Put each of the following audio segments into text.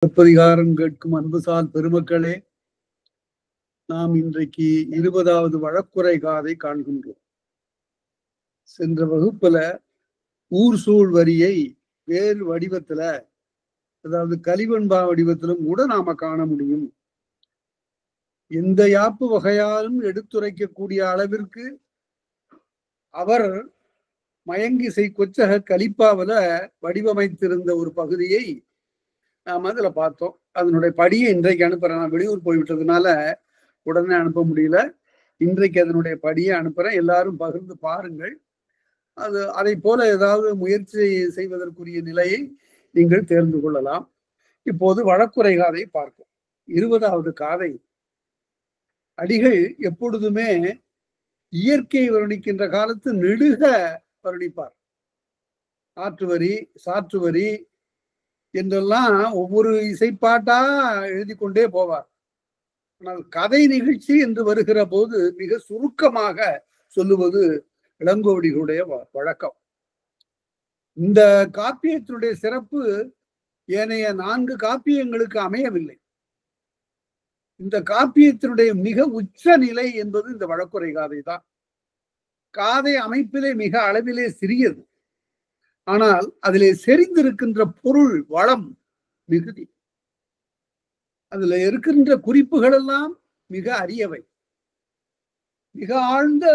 சிலப்பதிகாரம் கேட்கும் அன்புசால் பெருமக்களே, நாம் இன்றைக்கு 20வது வழக்குரை காதை காண்கின்றோம். சென்ற வகுப்புல ஊர் சூழ் வரியை வேறு வடிவத்துல, அதாவது கலிவன்பா வடிவத்திலும் கூட நாம காண முடியும். எந்த யாப்பு வகையாலும் எடுத்துரைக்கக்கூடிய அளவிற்கு அவர் மயங்கிசை கொச்சக கலிப்பாவில வடிவமைத்திருந்த ஒரு பகுதியை நாம அதுல பார்த்தோம். அதனுடைய படியை இன்றைக்கு அனுப்புறேன். நான் வெளியூர் போய்விட்டதுனால உடனே அனுப்ப முடியல. இன்றைக்கு அதனுடைய படியை அனுப்புறேன். எல்லாரும் பகிர்ந்து பாருங்கள். அதை போல ஏதாவது முயற்சி செய்வதற்குரிய நிலையை நீங்கள் தேர்ந்து கொள்ளலாம். இப்போது வழக்குரை காதை பார்ப்போம். 20வது காதை. அடிகள் எப்பொழுதுமே இயற்கை வர்ணிக்கின்ற காலத்து நெடுக வர்ணிப்பார். ஆற்று வரி, சாற்று வரி என்றெல்லாம் ஒவ்வொரு இசைப்பாட்டா எழுதி கொண்டே போவார். ஆனால் கதை நிகழ்ச்சி என்று வருகிற போது மிக சுருக்கமாக சொல்லுவது இளங்கோவடிகளுடைய வழக்கம். இந்த காப்பியத்தினுடைய சிறப்பு ஏனைய 4 காப்பியங்களுக்கு அமையவில்லை. இந்த காப்பியத்தினுடைய மிக உச்ச நிலை என்பது இந்த வழக்குரை காதை தான். காதை அமைப்பிலே மிக அளவிலே சிறியது, ஆனால் அதிலே செறிந்திருக்கின்ற பொருள் வளம் மிகுதி. அதுல இருக்கின்ற குறிப்புகள் எல்லாம் மிக அரியவை. மிக ஆழ்ந்த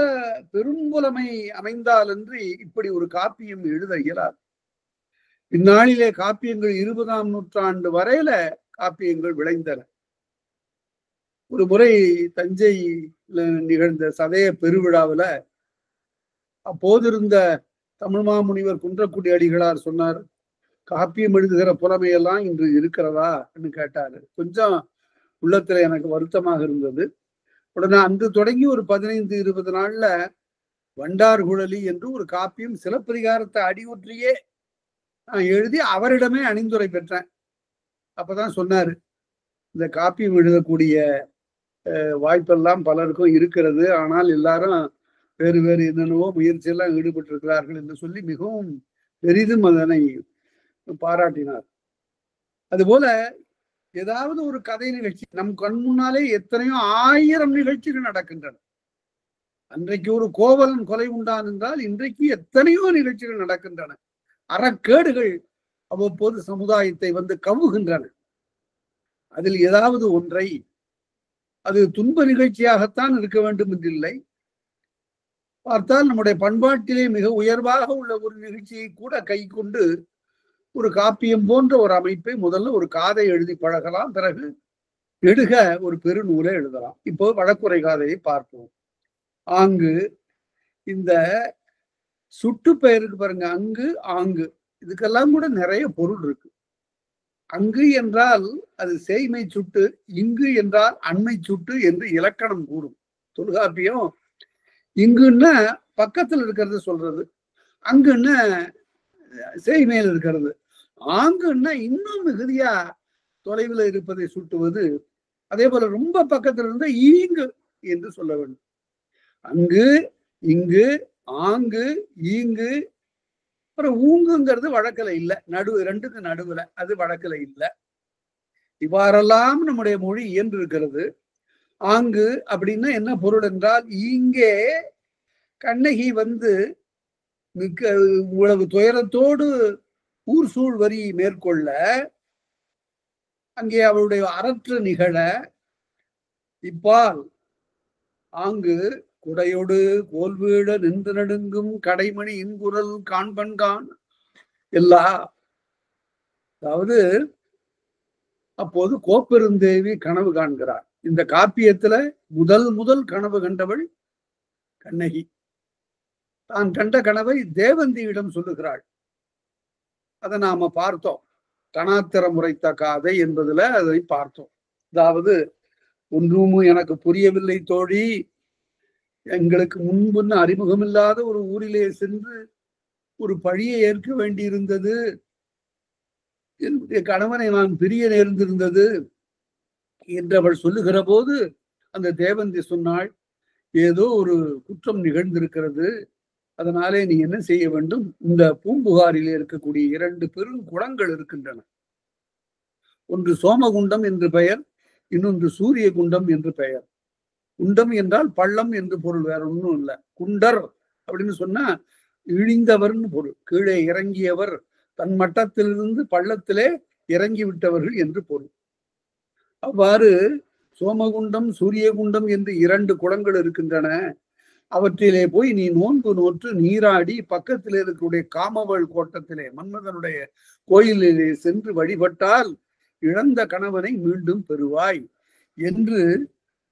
பெரும்புலமை அமைந்தாலன்றி இப்படி ஒரு காப்பியம் எழுத இயலாது. இந்நாளிலே காப்பியங்கள் 20ஆம் நூற்றாண்டு வரையில காப்பியங்கள் விளைந்தன. ஒரு முறை தஞ்சையில நிகழ்ந்த சதய பெருவிழாவில அப்போதிருந்த தமிழ் மாமுனிவர் குன்றக்குடி அடிகளார் சொன்னார், காப்பியம் எழுதுகிற புலமையெல்லாம் இன்று இருக்கிறதா என்று கேட்டாரு. கொஞ்சம் உள்ளத்துல எனக்கு வருத்தமாக இருந்தது. உடனே அன்று தொடங்கி ஒரு 15-20 நாள்ல வண்டார் குழலி என்று ஒரு காப்பியம் சிலப்பதிகாரத்தை அடிவுற்றியே நான் எழுதி அவரிடமே அணிந்துரை பெற்றேன். அப்பதான் சொன்னாரு, இந்த காப்பியம் எழுதக்கூடிய வாய்ப்பெல்லாம் பலருக்கும் இருக்கிறது, ஆனால் எல்லாரும் வேறு வேறு என்னென்னவோ முயற்சியெல்லாம் ஈடுபட்டிருக்கிறார்கள் என்று சொல்லி மிகவும் பெரிதும் அதனை பாராட்டினார். அதுபோல ஏதாவது ஒரு கதை நிகழ்ச்சி நம் கண் முன்னாலே எத்தனையோ 1000 நிகழ்ச்சிகள் நடக்கின்றன. அன்றைக்கு ஒரு கோவலன் கொலை உண்டான் என்றால் இன்றைக்கு எத்தனையோ நிகழ்ச்சிகள் நடக்கின்றன. அறக்கேடுகள் அவ்வப்போது சமுதாயத்தை வந்து கவுகின்றன. அதில் ஏதாவது ஒன்றை, அது துன்ப நிகழ்ச்சியாகத்தான் இருக்க வேண்டும் என்றில்லை, பார்த்தால் நம்முடைய பண்பாட்டிலே மிக உயர்வாக உள்ள ஒரு நிகழ்ச்சியை கூட கை கொண்டு ஒரு காப்பியம் போன்ற ஒரு அமைப்பை முதல்ல ஒரு காதை எழுதி பழகலாம், பிறகு நெடுக ஒரு பெருநூலை எழுதலாம். இப்போ வழக்குரை காதையை பார்ப்போம். ஆங்கு, இந்த சுட்டு பெயருக்கு பாருங்க, அங்கு ஆங்கு, இதுக்கெல்லாம் கூட நிறைய பொருள் இருக்கு. அங்கு என்றால் அது செய்மை சுட்டு, இங்கு என்றால் அண்மை சுட்டு என்று இலக்கணம் கூறும் தொல்காப்பியம். இங்குன்னா பக்கத்துல இருக்கிறது சொல்றது, அங்குன்னா செய்மையில் இருக்கிறது, ஆங்குன்னா இன்னும் மிகுதியா தொலைவில் இருப்பதை சுட்டுவது. அதே போல ரொம்ப பக்கத்துல இருந்து ஈங்கு என்று சொல்ல வேண்டும். அங்கு, இங்கு, ஆங்கு, ஈங்கு, அப்புறம் ஊங்குங்கிறது வழக்கில் இல்லை, ரெண்டுக்கு நடுவுல, அது வழக்கில் இல்லை. இவ்வாறெல்லாம் நம்முடைய மொழி இயன்று இருக்கிறது. ஆங்கு அப்படின்னா என்ன பொருள் என்றால், இங்கே கண்ணகி வந்து மிக்க இவ்வளவு துயரத்தோடு ஊர் சூழ் வரி மேற்கொள்ள, அங்கே அவளுடைய அறற்று நிகழ, இப்பால் ஆங்கு குடையொடு கோல்வீட நின்று நடுங்கும் கடைமணி இன்குரல் காண்பன்கான் எல்லா. அதாவது அப்போது கோப்பெருந்தேவி கனவு காண்கிறார். இந்த காப்பியத்துல முதல் கனவு கண்டவள் கண்ணகி. தான் கண்ட கனவை தேவந்தியிடம் சொல்லுகிறாள். அதை நாம பார்த்தோம். கணாத்திர முறைத்த காதை என்பதுல அதை பார்த்தோம். அதாவது, ஒன்றும் எனக்கு புரியவில்லை தோழி, எங்களுக்கு முன்புன்னு அறிமுகமில்லாத ஒரு ஊரிலே சென்று ஒரு பழியை ஏற்க வேண்டியிருந்தது, என்னுடைய கணவனை நான் பிரிய நேர்ந்திருந்தது என்று அவள் சொல்லுகிற போது அந்த தேவந்தி சொன்னாள், ஏதோ ஒரு குற்றம் நிகழ்ந்திருக்கிறது, அதனாலே நீ என்ன செய்ய வேண்டும், இந்த பூம்புகாரிலே இருக்கக்கூடிய 2 பெரும் குளங்கள் இருக்கின்றன, ஒன்று சோமகுண்டம் என்று பெயர், இன்னொன்று சூரிய குண்டம் என்று பெயர். குண்டம் என்றால் பள்ளம் என்று பொருள், வேற ஒன்றும் இல்லை. குண்டர் அப்படின்னு சொன்னா இழிந்தவர்னு பொருள், கீழே இறங்கியவர், தன் மட்டத்திலிருந்து பள்ளத்திலே இறங்கி விட்டவர்கள் என்று பொருள். அவ்வாறு சோமகுண்டம் சூரியகுண்டம் என்று 2 குளங்கள் இருக்கின்றன. அவற்றிலே போய் நீ நோன்பு நோற்று நீராடி பக்கத்தில் இருக்கக்கூடிய காமவள் கோட்டத்திலே மன்மதனுடைய கோயிலிலே சென்று வழிபட்டால் இழந்த கணவனை மீண்டும் பெறுவாய் என்று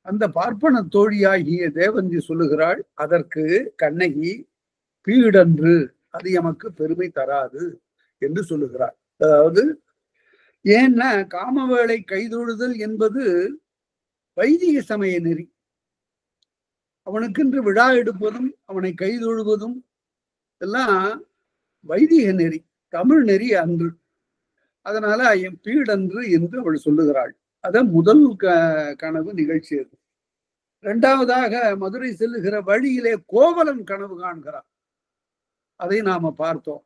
அந்த பார்ப்பன தோழியாகிய தேவந்தி சொல்லுகிறாள். அதற்கு கண்ணகி பீடன்று, அது எமக்கு பெருமை தராது என்று சொல்லுகிறாள். அதாவது ஏன்னா காமவேளை கைதொழுதல் என்பது வைதிக சமய நெறி. அவனுக்கென்று விழா எடுப்பதும் அவனை கைதொழுவதும் எல்லாம் வைதிக நெறி, தமிழ் நெறி அன்று. அதனால என் பீடன்று என்று அவள் சொல்லுகிறாள். அத முதல் கனவு நிகழ்ச்சி அது. 2வதாக மதுரை செல்லுகிற வழியிலே கோவலன் கனவு காண்கிறார். அதை நாம பார்த்தோம்.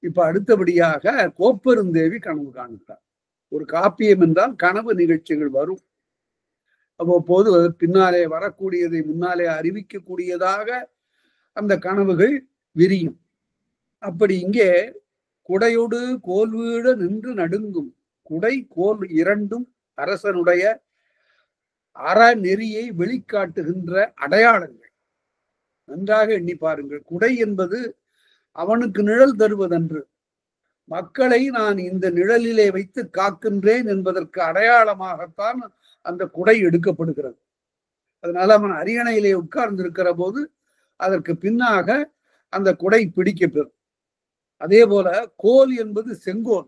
இப்ப அடுத்தபடியாக கோப்பெருந்தேவி கனவு காண்கிறார். ஒரு காப்பியம் என்றால் கனவு நிகழ்ச்சிகள் வரும். அவ்வப்போது பின்னாலே வரக்கூடியதை முன்னாலே அறிவிக்கக்கூடியதாக அந்த கனவுகள் விரியும். அப்படி இங்கே குடையோடு கோல் வீழ நின்று நடுங்கும், குடை கோல் 2ம் அரசனுடைய அறநெறியை வெளிக்காட்டுகின்ற அடையாளங்கள். நன்றாக எண்ணி பாருங்கள். குடை என்பது அவனுக்கு நிழல் தருவதன்று, மக்களை நான் இந்த நிழலிலே வைத்து காக்கின்றேன் என்பதற்கு அடையாளமாகத்தான் அந்த குடை எடுக்கப்படுகிறது. அதனால அவன் அரியணையிலே உட்கார்ந்து இருக்கிற போது அதற்கு பின்னாக அந்த குடை பிடிக்கப்பெறும். அதே போல கோல் என்பது செங்கோல்.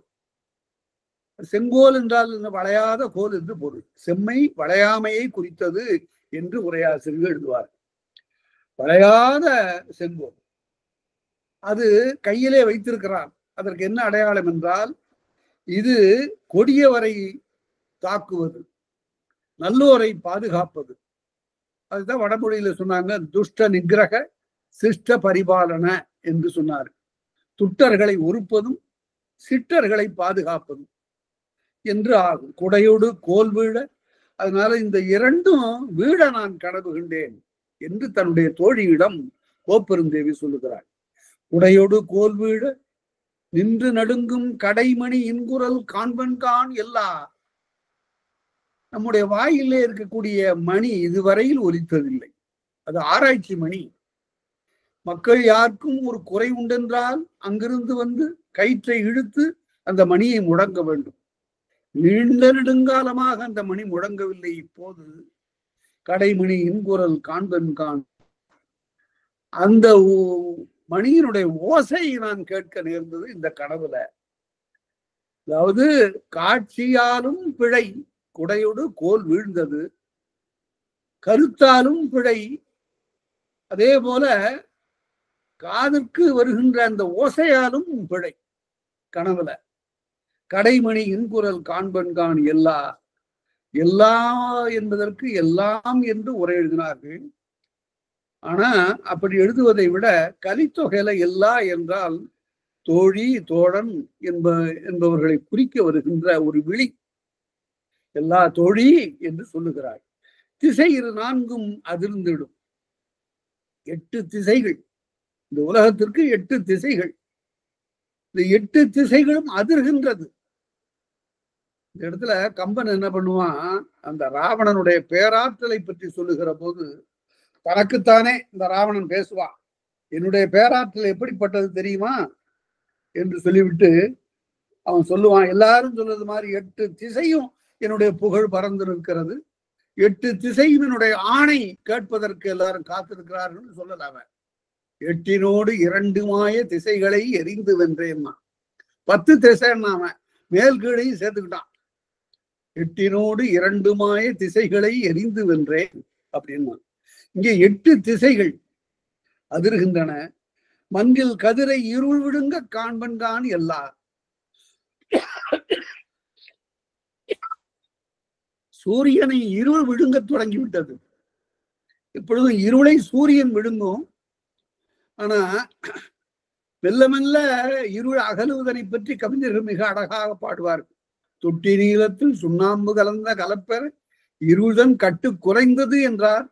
செங்கோல் என்றால் வளையாத கோல் என்று பொருள். செம்மை வளையாமையை குறித்தது என்று உரையாசிரியர்கள் எழுதுவார். வளையாத செங்கோல் அது கையிலே வைத்திருக்கிறான். அதற்கு என்ன அடையாளம் என்றால் இது கொடியவரை தாக்குவது, நல்லோரை பாதுகாப்பது. அதுதான் வடமொழியில சொன்னாங்க, துஷ்ட நிகிரக சிஷ்ட பரிபாலன என்று சொன்னார். துட்டர்களை ஒருப்பதும் சிட்டர்களை பாதுகாப்பதும் என்று ஆகும். குடையோடு கோல் வீழ, அதனால இந்த 2ம் வீழ நான் கனவு கண்டேன் என்று தன்னுடைய தோழியிடம் கோப்பெருந்தேவி சொல்லுகிறாள். குடையோடு கோல் வீழ நின்று நடுங்கும் கடைமணி இன்குரல் காண்பன்கான் எல்லா. நம்முடைய வாயிலே இருக்கக்கூடிய மணி இதுவரையில் ஒலித்ததில்லை. அது ஆராய்ச்சி மணி. மக்கள் யாருக்கும் ஒரு குறை உண்டென்றால் அங்கிருந்து வந்து கயிற்றை இழுத்து அந்த மணியை முடங்க வேண்டும். நீண்ட நெடுங்காலமாக அந்த மணி முடங்கவில்லை. இப்போது கடைமணி இன்குரல் காண்பன்கான், அந்த மணியினுடைய ஓசை நான் கேட்க நேர்ந்தது இந்த கனவுல. அதாவது காட்சியாலும் பிழை, குடையோடு கோல் வீழ்ந்தது, கருத்தாலும் பிழை, அதே போல காதிற்கு வருகின்ற அந்த ஓசையாலும் பிழை கனவுல. கடைமணி இன்குரல் காண்பன்கான் எல்லா. எல்லா என்பதற்கு எல்லாம் என்று உரை எழுதினார்கள். ஆனா அப்படி எழுதுவதை விட கலித்தொகையில எல்லா என்றால் தோழி தோழன் என்பவர்களை குறிக்க வருகின்ற ஒரு விழி. எல்லா தோழி என்று சொல்லுகிறார். திசை 4ம் அதிர்ந்திடும். 8 திசைகள், இந்த உலகத்திற்கு 8 திசைகள். இந்த 8 திசைகளும் அதிர்கின்றது. இந்த இடத்துல கம்பன் என்ன பண்ணுவான், அந்த ராவணனுடைய பேராற்றலை பற்றி சொல்லுகிற போது தனக்குத்தானே இந்த ராவணன் பேசுவான். என்னுடைய பேராற்றல் எப்படிப்பட்டது தெரியுமா என்று சொல்லிவிட்டு அவன் சொல்லுவான், எல்லாரும் சொல்றது மாதிரி 8 திசையும் என்னுடைய புகழ் பறந்து இருக்கிறது, 8 திசையும் என்னுடைய ஆணை கேட்பதற்கு எல்லாரும் காத்திருக்கிறார்கள் சொல்லலாம. 8னோடு 2 மாய திசைகளை எரிந்து வென்றேன்னா 10 திசைன்னாம மேல் கீழையும் சேர்த்துக்கிட்டான். 8னோடு 2 மாய திசைகளை எரிந்து வென்றேன் அப்படின்னா. இங்கே 8 திசைகள் அதிர்கின்றன. மண்ணில் கதிரை இருள் விடுங்க காண்பன்கான் எல்லா. சூரியனை இருள் விழுங்க தொடங்கிவிட்டது. இப்பொழுதும் இருளை சூரியன் விழுங்கும். ஆனா மெல்ல மெல்ல இருள் அகலுவதனை பற்றி கவிஞர்கள் மிக அழகாக பாடுவார்கள். தொட்டி நீளத்தில் சுண்ணாம்பு கலந்த கலப்பெற இருள்தன் கட்டு குறைந்தது என்றார்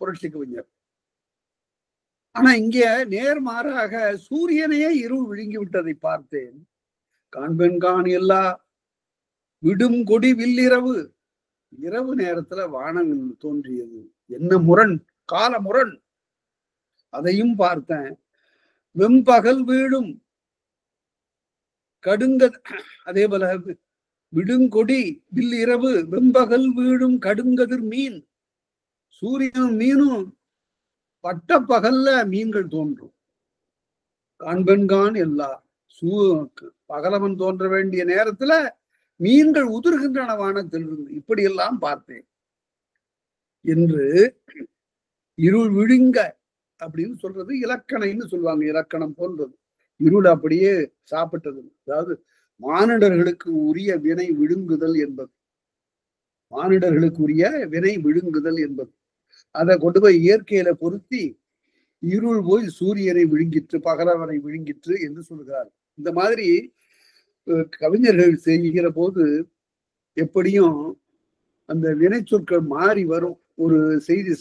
புரட்சி கவிஞர். ஆனா இங்க நேர்மாறாக சூரியனையே இருள் விழுங்கி விட்டதை பார்த்தேன். காண்பெண் காண் எல்லா விடும் கொடி வில்லிரவு, இரவு நேரத்துல வானவில் தோன்றியது. என்ன முரண், கால முரண், அதையும் பார்த்தேன். வெம்பகல் வீடும் கடுங்க, அதே போல விடுங்கொடி வில்லிரவு வெம்பகல் வீடும் கடுங்கதிர் மீன், சூரியனும் மீனும் பட்ட பகல்ல மீன்கள் தோன்றும். காண்பெண்கான் எல்லா பகலவன் தோன்ற வேண்டிய நேரத்துல மீன்கள் உதிர்கின்றன வானத்திலிருந்து. இப்படியெல்லாம் பார்த்தேன் என்று இருள் விழுங்க அப்படின்னு சொல்றது இலக்கணைன்னு சொல்லுவாங்க. இலக்கணம் போன்றது. இருள் அப்படியே சாப்பிட்டது. அதாவது மானிடர்களுக்கு உரிய வினை விழுங்குதல் என்பது, மானிடர்களுக்கு உரிய வினை விழுங்குதல் என்பது. அதை கொண்டு போய் இயற்கையில பொருத்தி இருள் போய் சூரியனை விழுங்கிற்று, பகலவனை விழுங்கிற்று என்று சொல்கிறார். இந்த மாதிரி கவிஞர்கள் செய்கிற போது எப்படியும் அந்த வினை சொற்கள் மாறி வரும். ஒரு செய்தி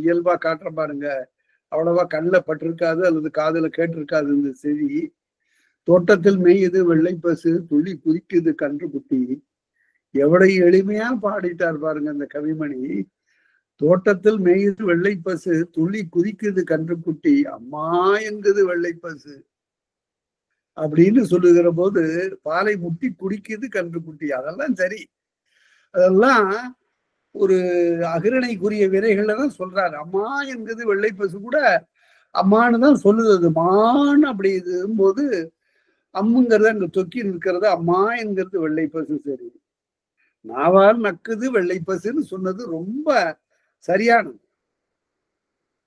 இயல்பா காட்டுற பாருங்க, அவ்வளவா கண்ணில் பட்டிருக்காது அல்லது காதுல கேட்டிருக்காது. இந்த செய்தி, தோட்டத்தில் மேயுது வெள்ளை பசு துள்ளி குதிக்குது கன்று குட்டி. எவ்வளவு எளிமையா பாடிட்டார் பாருங்க அந்த கவிமணி. தோட்டத்தில் மேயுது வெள்ளை பசு துள்ளி குதிக்குது கன்று குட்டி, அம்மா எங்குது வெள்ளை பசு அப்படின்னு சொல்லுகிற போது பாலை முட்டி குடிக்குது கன்று குட்டி. அதெல்லாம் சரி, அதெல்லாம் ஒரு அகிரணைக்குரிய வினைகள்ல தான் சொல்றாரு. அம்மா என்கிறது வெள்ளை பசு கூட அம்மானு தான் சொல்லுது. அது மான் அப்படி இருக்கும்போது அம்முங்கிறது அங்க தொக்கி நிற்கிறது, அம்மா என்கிறது வெள்ளை பசு. சரி, நாவால் நக்குது வெள்ளை பசுன்னு சொன்னது ரொம்ப சரியானது.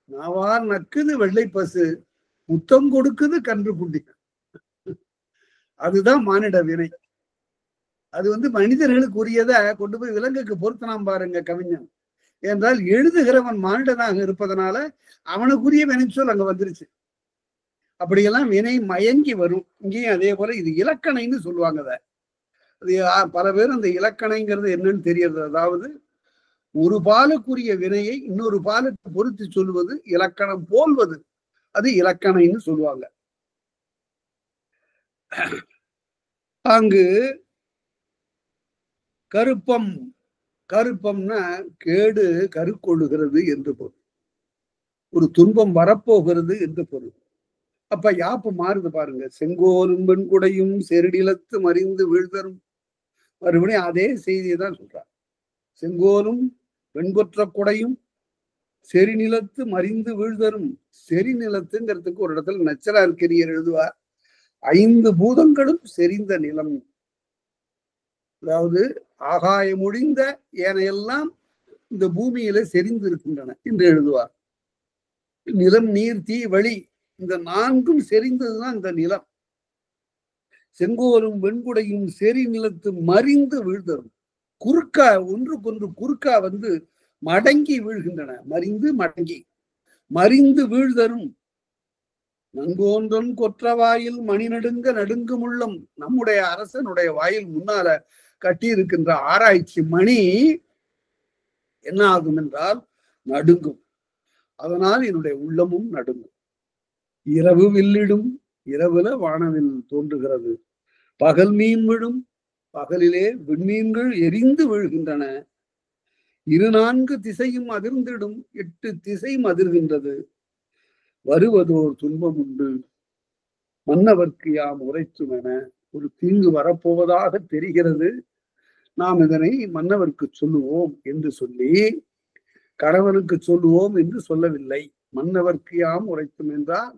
நாவால் நக்குது வெள்ளை பசு முத்தம் கொடுக்குது கன்று குட்டி. அதுதான் மானிட வினை. அது மனிதர்களுக்கு உரியதை கொண்டு போய் விலங்குக்கு பொருத்தலாம் பாருங்க கவிஞன். என்றால் எழுதுகிறவன் மானிடனாக இருப்பதனால அவனுக்குரிய வினைச்சொல் அங்க வந்துருச்சு. அப்படியெல்லாம் வினை மயங்கி வரும். இங்கேயும் அதே போல இது இலக்கணைன்னு சொல்லுவாங்க. அது பல பேர் அந்த இலக்கணைங்கிறது என்னன்னு தெரியறது. அதாவது ஒரு பாலுக்குரிய வினையை இன்னொரு பாலுக்கு பொருத்தி சொல்லுவது, இலக்கணம் போல்வது, அது இலக்கணைன்னு சொல்லுவாங்க. அங்கு கருப்பம், கருப்பம்னா கேடு கருக்கொள்ளுகிறது என்று பொருள், ஒரு துன்பம் வரப்போகிறது என்று பொருள். அப்ப யாப்பு மாறுது பாருங்க. செங்கோலும் வெண்குடையும் செருடிலத்து மறிந்து வீழ்தரும். மறுபடியும் அதே செய்தியை தான் சொல்றார். செங்கோலும் வெண்கொற்ற குடையும் செரிநிலத்து மறிந்து வீழ்தரும். செரிநிலத்துங்கிறதுக்கு ஒரு இடத்துல நச்சனார்கரியர் எழுதுவார், 5 பூதங்களும் செறிந்த நிலம். அதாவது ஆகாயம் ஒழிந்த ஏனையெல்லாம் இந்த பூமியில செறிந்து இருக்கின்றன என்று எழுதுவார். நிலம், நீர், தீ, வழி, இந்த 4ம் செறிந்ததுதான் இந்த நிலம். செங்கோலும் வெண்குடையும் செறி நிலத்து மறிந்து வீழ்தரும். குறுக்கா ஒன்றுக்கொன்று குறுக்கா மடங்கி வீழ்கின்றன. மறிந்து மடங்கி மறிந்து வீழ்தரும். நங்கோன்றன் கொற்ற வாயில் மணி நடுங்க நடுங்கும் உள்ளம். நம்முடைய அரசனுடைய வாயில் முன்னால கட்டி இருக்கின்ற ஆராய்ச்சி மணி என்ன ஆகும் என்றால் நடுங்கும். அதனால் என்னுடைய உள்ளமும் நடுங்கும். இரவு வில்லிடும், இரவுல வானவில் தோன்றுகிறது. பகல் மீன் விழும், பகலிலே விண்மீன்கள் எரிந்து விழுகின்றன. 4 திசையும் அதிர்ந்திடும், 8 திசையும் அதிர்கின்றது. வருவதோர் துன்பம் உண்டு, மன்னவர்க்கு யாம் உரைத்தும் என. ஒரு தீங்கு வரப்போவதாக தெரிகிறது, நாம் இதனை மன்னவர்க்கு சொல்லுவோம் என்று சொல்லி, கணவனுக்கு சொல்லுவோம் என்று சொல்லவில்லை. மன்னவர்க்கு யாம் உரைத்தும் என்றால்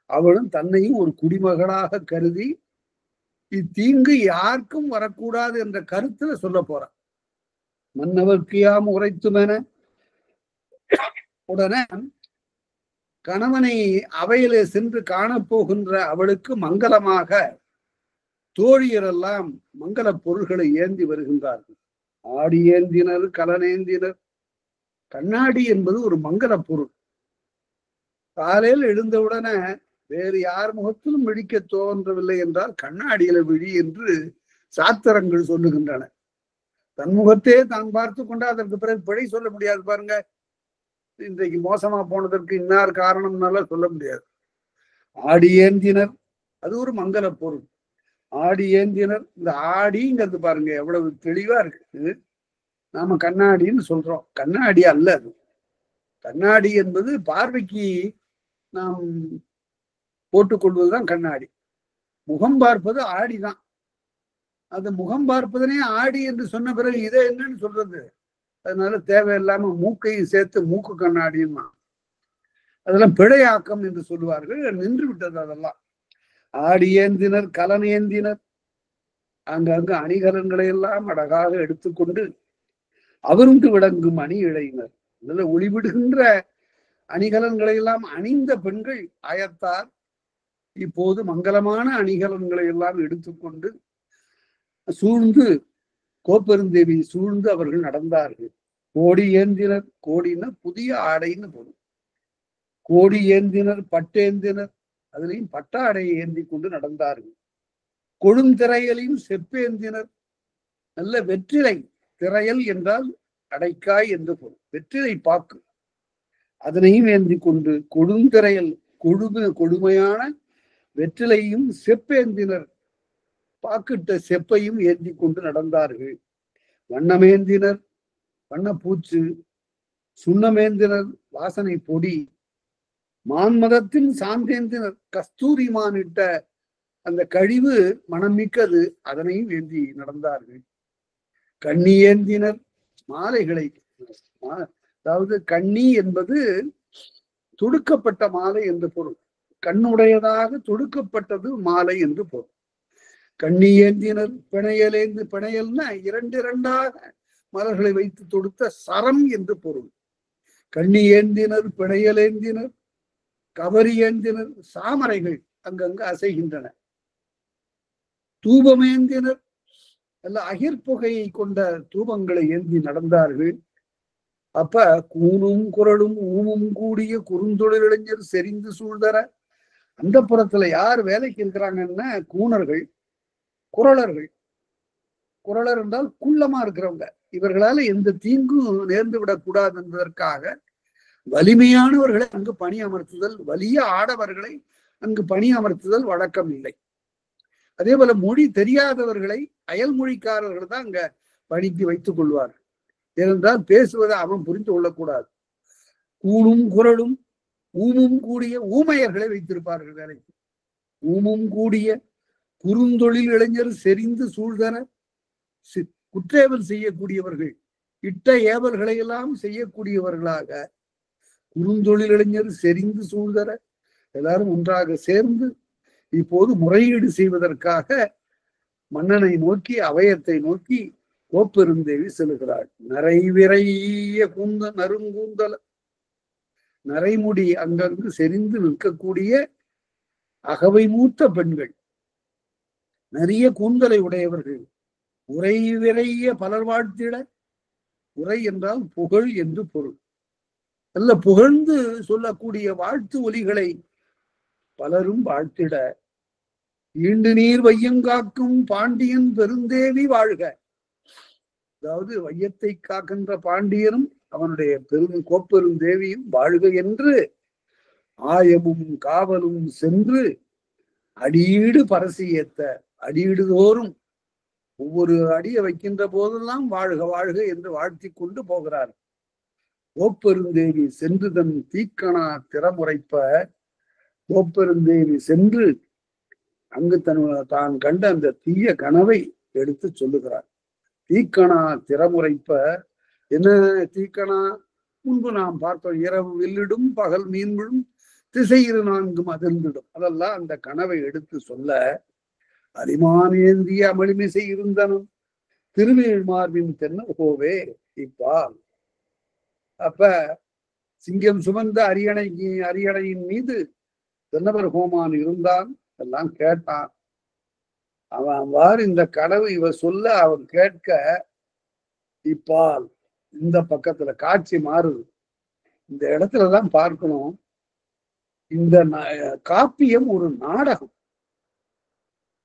அவளும் தன்னையும் ஒரு குடிமகளாக கருதி இத்தீங்கு யாருக்கும் வரக்கூடாது என்ற கருத்துல சொல்ல போறான். மன்னவர்க்கு யாம் உரைத்தும் என. உடனே கணவனை அவையிலே சென்று காணப்போகின்ற அவளுக்கு மங்களமாக தோழியரெல்லாம் மங்கள பொருள்களை ஏந்தி வருகின்றார்கள். ஆடி ஏந்தினர், கலனேந்தினர். கண்ணாடி என்பது ஒரு மங்கள பொருள். காலையில் எழுந்தவுடனே வேறு யார் முகத்திலும் விழிக்க தோன்றவில்லை என்றால் கண்ணாடியில விழி என்று சாத்திரங்கள் சொல்லுகின்றன. தன்முகத்தே தான் பார்த்து கொண்டு அதற்கு பிறகு பிழை சொல்ல முடியாது. பாருங்க, இன்றைக்கு மோசமா போனதற்கு இன்னார் காரணம்னால சொல்ல முடியாது. ஆடி ஏந்தினர், அது ஒரு மங்கள பொருள். ஆடி ஏந்தினர், இந்த ஆடிங்கிறது பாருங்க எவ்வளவு தெளிவா இருக்கு. நாம கண்ணாடின்னு சொல்றோம், கண்ணாடி அல்ல அது. கண்ணாடி என்பது பார்வைக்கு நாம் போட்டுக்கொள்வதுதான் கண்ணாடி. முகம் பார்ப்பது ஆடிதான். அந்த முகம் பார்ப்பதனே ஆடி என்று சொன்ன பிறகு இதை என்னன்னு சொல்றது? அதனால தேவையில்லாம மூக்கையும் சேர்த்து மூக்கு கண்ணாடியுமா, அதெல்லாம் பிழையாக்கம் என்று சொல்லுவார்கள். நின்று விட்டது அதெல்லாம். ஆடி ஏந்தினர், கலன் ஏந்தினர், அங்கங்கு அணிகலன்களை எல்லாம் அழகாக எடுத்துக்கொண்டு அவருக்கு விளங்கும் அணி இழையினர். அதில் ஒளிவிடுகின்ற அணிகலன்களை எல்லாம் அணிந்த பெண்கள் ஆயத்தார் இப்போது மங்களமான அணிகலன்களை எல்லாம் எடுத்துக்கொண்டு சூழ்ந்து கோப்பெருந்தேவி சூழ்ந்து அவர்கள் நடந்தார்கள். கோடி ஏந்தினர், கோடின புதிய ஆடைன்னு போடும். கோடி ஏந்தினர், பட்டேந்தினர், அதுலயும் பட்டாடையை ஏந்தி கொண்டு நடந்தார்கள். கொழுந்திரையலையும் செப்பேந்தினர், நல்ல வெற்றிலை, திரையல் என்றால் அடைக்காய் என்று பொருள், வெற்றிலை பாக்கு, அதனையும் ஏந்தி கொண்டு கொடுந்திரையல் கொடுமையான வெற்றிலையும் செப்பேந்தினர், பாக்கிட்ட செப்பையும் ஏந்தி கொண்டு நடந்தார்கள். வண்ணமேந்தினர், வண்ணப்பூச்சு, சுண்ணமேந்தினர், வாசனை பொடி, மான்மதத்தின் சாந்தேந்தினர், கஸ்தூரி மானிட்ட அந்த கழிவு மனம் மிக்கது, அதனையும் ஏந்தி நடந்தார்கள். கண்ணி ஏந்தினர், மாலைகளை, அதாவது கண்ணி என்பது தொடுக்கப்பட்ட மாலை என்று பொருள். கண்ணுடையதாக தொடுக்கப்பட்டது மாலை என்று பொருள். கண்ணி ஏந்தினர், பிணையலேந்து, பிணையல்னா இரண்டு இரண்டாக மலர்களை வைத்து தொடுத்த சரம் என்று பொருள். கண்ணி ஏந்தினர், பிணையலேந்தினர், கவரி ஏந்தினர், சாமரைகள் அங்கங்கு அசைகின்றன. தூபமேந்தினர், அல்ல அகிர்புகையை கொண்ட தூபங்களை ஏந்தி நடந்தார்கள். அப்ப கூணும் குரலும் ஊமும் கூடிய குறுந்தொழில் இளைஞர் செறிந்து சூழ்தர, அந்த புறத்துல யார் வேலைக்கு இருக்கிறாங்கன்னா கூணர்கள், குரலர்கள். குரலர் என்றால் குள்ளமா இருக்கிறவங்க. இவர்களால எந்த தீங்கும் நேர்ந்து விடக்கூடாது என்பதற்காக வலிமையானவர்களை அங்கு பணி அமர்த்துதல், வலிய ஆடவர்களை அங்கு பணி அமர்த்துதல் வழக்கம் இல்லை. அதே போல மொழி தெரியாதவர்களை, அயல் மொழிக்காரர்கள் தான் அங்க பணிக்கு வைத்துக் கொள்வார்கள். ஏனென்றால் பேசுவதை அவன் புரிந்து கொள்ளக்கூடாது. கூணும் குரலும் ஊமும் கூடிய ஊமையர்களை வைத்திருப்பார்கள் வேலைக்கு. ஊமும் கூடிய குறுந்தொழில் இளைஞர் செறிந்து சூழ்தன, குற்றேவல் செய்யக்கூடியவர்கள், இட்ட ஏவல்களை எல்லாம் செய்யக்கூடியவர்களாக குறுந்தொழில் இளைஞர் செறிந்து சூழ்தர எல்லாரும் ஒன்றாக சேர்ந்து இப்போது முறையீடு செய்வதற்காக மன்னனை நோக்கி, அவையத்தை நோக்கி கோப்பெருந்தேவி செல்கிறாள். நிறைவிரைய நறுங்கூந்தல, நரைமுடி அங்கங்கு செறிந்து நிற்கக்கூடிய அகவை மூத்த பெண்கள், நிறைய கூந்தலை உடையவர்கள், உரை விரைய பலர் வாழ்த்திட, உரை என்றால் புகழ் என்று பொருள், நல்ல புகழ்ந்து சொல்லக்கூடிய வாழ்த்து ஒலிகளை பலரும் வாழ்த்திட, ஈண்டு நீர் வையங்காக்கும் பாண்டியன் பெருந்தேவி வாழ்க. அதாவது வையத்தை காக்கின்ற பாண்டியனும் அவனுடைய கோப்பெருந்தேவியும் வாழ்க என்று ஆயமும் காவலும் சென்று அடியீடு பரசி ஏத்த, அடியீடுதோறும் ஒவ்வொரு அடியை வைக்கின்ற போதெல்லாம் வாழ்க வாழ்க என்று வாழ்த்தி கொண்டு போகிறார். கோப்பெருந்தேவி சென்று தன் தீக்கணா திறமுறைப்ப, கோப்பெருந்தேவி சென்று அங்கு தான் கண்ட அந்த தீய கனவை எடுத்து சொல்லுகிறார். தீக்கணா திறமுறைப்ப, என்ன தீக்கணா? முன்பு நாம் பார்த்தோம், இரவு வில்லிடும் பகல் மீன்விடும் திசையிரு நான்கும் அதிர்ந்திடும். அதெல்லாம் அந்த கனவை எடுத்து சொல்ல, அரிமானேந்திய அமளிமிசை இருந்தனும் திருவேல் மார்பின் தென்ன கோவே இப்பால். அப்ப சிங்கம் சுமந்த அரியணையின் மீது தென்னவர் கோமான் இருந்தான், எல்லாம் கேட்டான். அவன் அவ்வாறு இந்த கனவு இவ சொல்ல அவன் கேட்க, இப்பால் இந்த பக்கத்துல காட்சி மாறுது. இந்த இடத்துலதான் பார்க்கணும், இந்த காப்பியம் ஒரு நாடகம்.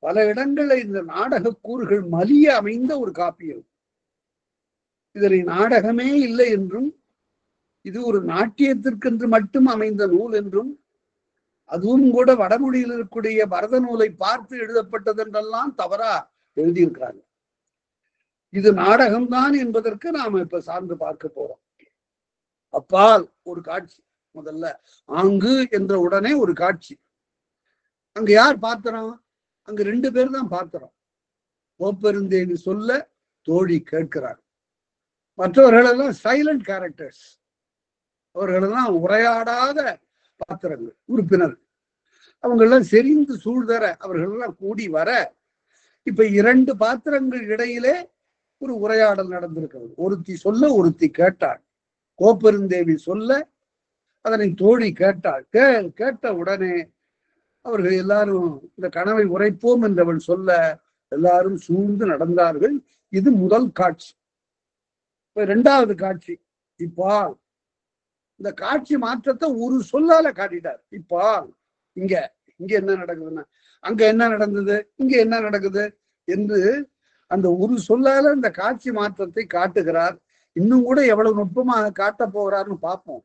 பல இடங்களில் இந்த நாடக கூறுகள் மலிய அமைந்த ஒரு காப்பியம். இதனை நாடகமே இல்லை என்றும், இது ஒரு நாட்டியத்திற்கென்று மட்டும் அமைந்த நூல் என்றும், அதுவும் கூட வடமொழியில் இருக்கக்கூடிய பரத நூலை பார்த்து எழுதப்பட்டது என்றெல்லாம் தவறா எழுதியிருக்கிறாங்க. இது நாடகம்தான் என்பதற்கு நாம இப்ப சார்ந்து பார்க்க போறோம். அப்பால் ஒரு காட்சி, முதல்ல ஆங்கு என்ற உடனே ஒரு காட்சி. அங்க யார் பாத்திரம்? அங்க 2 பேர் தான் பாத்திரம். கோப்பெருந்தேவி சொல்ல தோழி கேட்கிறார். மற்றவர்களெல்லாம் சைலண்ட் கேரக்டர்ஸ், அவர்களெல்லாம் உரையாடாத பாத்திரங்கள், உறுப்பினர்கள். அவங்க எல்லாம் செறிந்து சூழ்தர அவர்கள் எல்லாம் கூடி வர, இப்ப 2 பாத்திரங்கள் இடையிலே ஒரு உரையாடல் நடந்திருக்கிறது. ஒருத்தி சொல்ல ஒருத்தி கேட்டாள். கோப்பெருந்தேவி சொல்ல அதனை தோழி கேட்டாள். கேட்ட உடனே அவர்கள் எல்லாரும் இந்த கனவை உரைப்போம் என்றவள் சொல்ல எல்லாரும் சூழ்ந்து நடந்தார்கள். இது முதல் காட்சி. இப்ப 2வது காட்சி. இப்பா இந்த காட்சி மாற்றத்தை ஒரு சொல்லால காட்டிட்டார். இப்பா இங்க என்ன நடக்குதுன்னா, அங்க என்ன நடந்தது, இங்க என்ன நடக்குது என்று அந்த ஒரு சொல்லால இந்த காட்சி மாற்றத்தை காட்டுகிறார். இன்னும் கூட எவ்வளவு நுட்பமாக காட்ட போகிறார்னு பார்ப்போம்.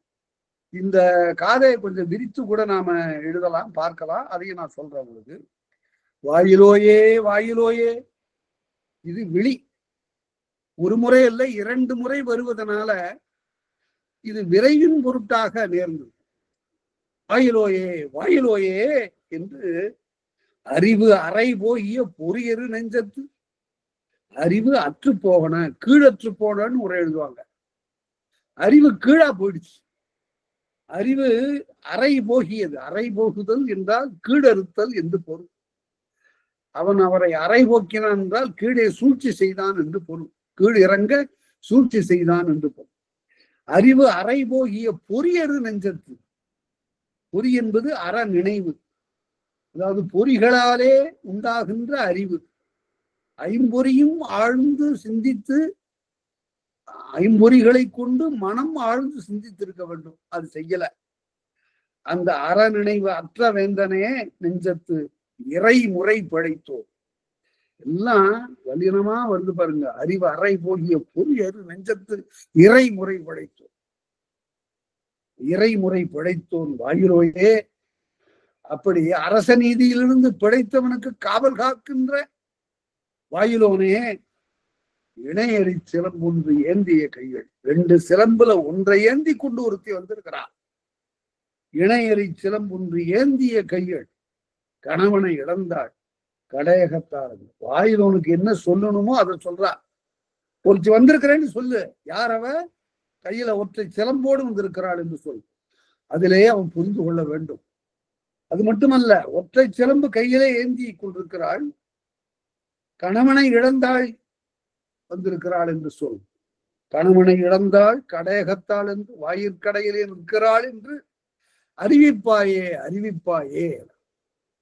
இந்த காதையை கொஞ்சம் விரித்து கூட நாம எழுதலாம், பார்க்கலாம். அதையும் நான் சொல்றேன் உங்களுக்கு. வாயிலோயே வாயிலோயே, இது விழி. ஒரு முறை அல்ல, 2 முறை வருவதனால இது விரைவின் பொருட்டாக நேர்ந்தது. வாயிலோயே வாயிலோயே என்று அறிவு அறை போகிய பொறியரு நெஞ்சத்து, அறிவு அற்று போகன, கீழற்று போனன்னு உரை எழுதுவாங்க. அறிவு கீழா போயிடுச்சு. அறிவு அறை போகியது. அறை போகுதல் என்றால் கீழறுத்தல் என்று பொருள். அவன் அவரை அறை போக்கினான் என்றால் கீழே சூழ்ச்சி செய்தான் என்று பொருள். கீழ் இறங்க சூழ்ச்சி செய்தான் என்று பொருள். அறிவு அறை போகிய பொறியரு நெஞ்சத்து. பொறி என்பது அற நினைவு, அதாவது பொறிகளாலே உண்டாகின்ற அறிவு. ஐம்பொறியும் ஆழ்ந்து சிந்தித்து, ஐம்பொறிகளை கொண்டு மனம் ஆழ்ந்து சிந்தித்திருக்க வேண்டும். அது செய்யல. அந்த அற நினைவு அற்ற வேந்தனே நெஞ்சத்து இறை முறை படைத்தோம். எல்லாம் வலினமா வந்து பாருங்க. அறிவு அறை போகிய பொறியரு நெஞ்சத்து இறை முறை படைத்தோம். இறைமுறை படைத்தோன் வாயிலோயே. அப்படி அரச நீதியிலிருந்து பிழைத்தவனுக்கு காவல் காக்கின்ற வாயிலோனே, இணையறி சிலம்பு ஒன்று ஏந்திய கைகள். 2 சிலம்புல ஒன்றை ஏந்தி கொண்டு ஒருத்தி வந்திருக்கிறார். இணையறி சிலம்பு ஒன்று ஏந்திய கைகள். கணவனை இழந்தாள் கடையகத்தார். வாயிலோனுக்கு என்ன சொல்லணுமோ அதை சொல்றா. ஒருத்தி வந்திருக்கிறேன்னு சொல்லு. யார் அவ? கையில ஒற்றை சிலம்போடு வந்திருக்கிறாள் என்று சொல். அதிலேயே அவன் புரிந்து கொள்ள வேண்டும். அது மட்டுமல்ல, ஒற்றை சிலம்பு கையிலே ஏந்தி கொண்டிருக்கிறாள். கணவனை இழந்தாள் வந்திருக்கிறாள் என்று சொல். கணவனை இழந்தாள் கடையகத்தாள் என்று, வாயிற்கடையிலே நிற்கிறாள் என்று அறிவிப்பாயே அறிவிப்பாயே.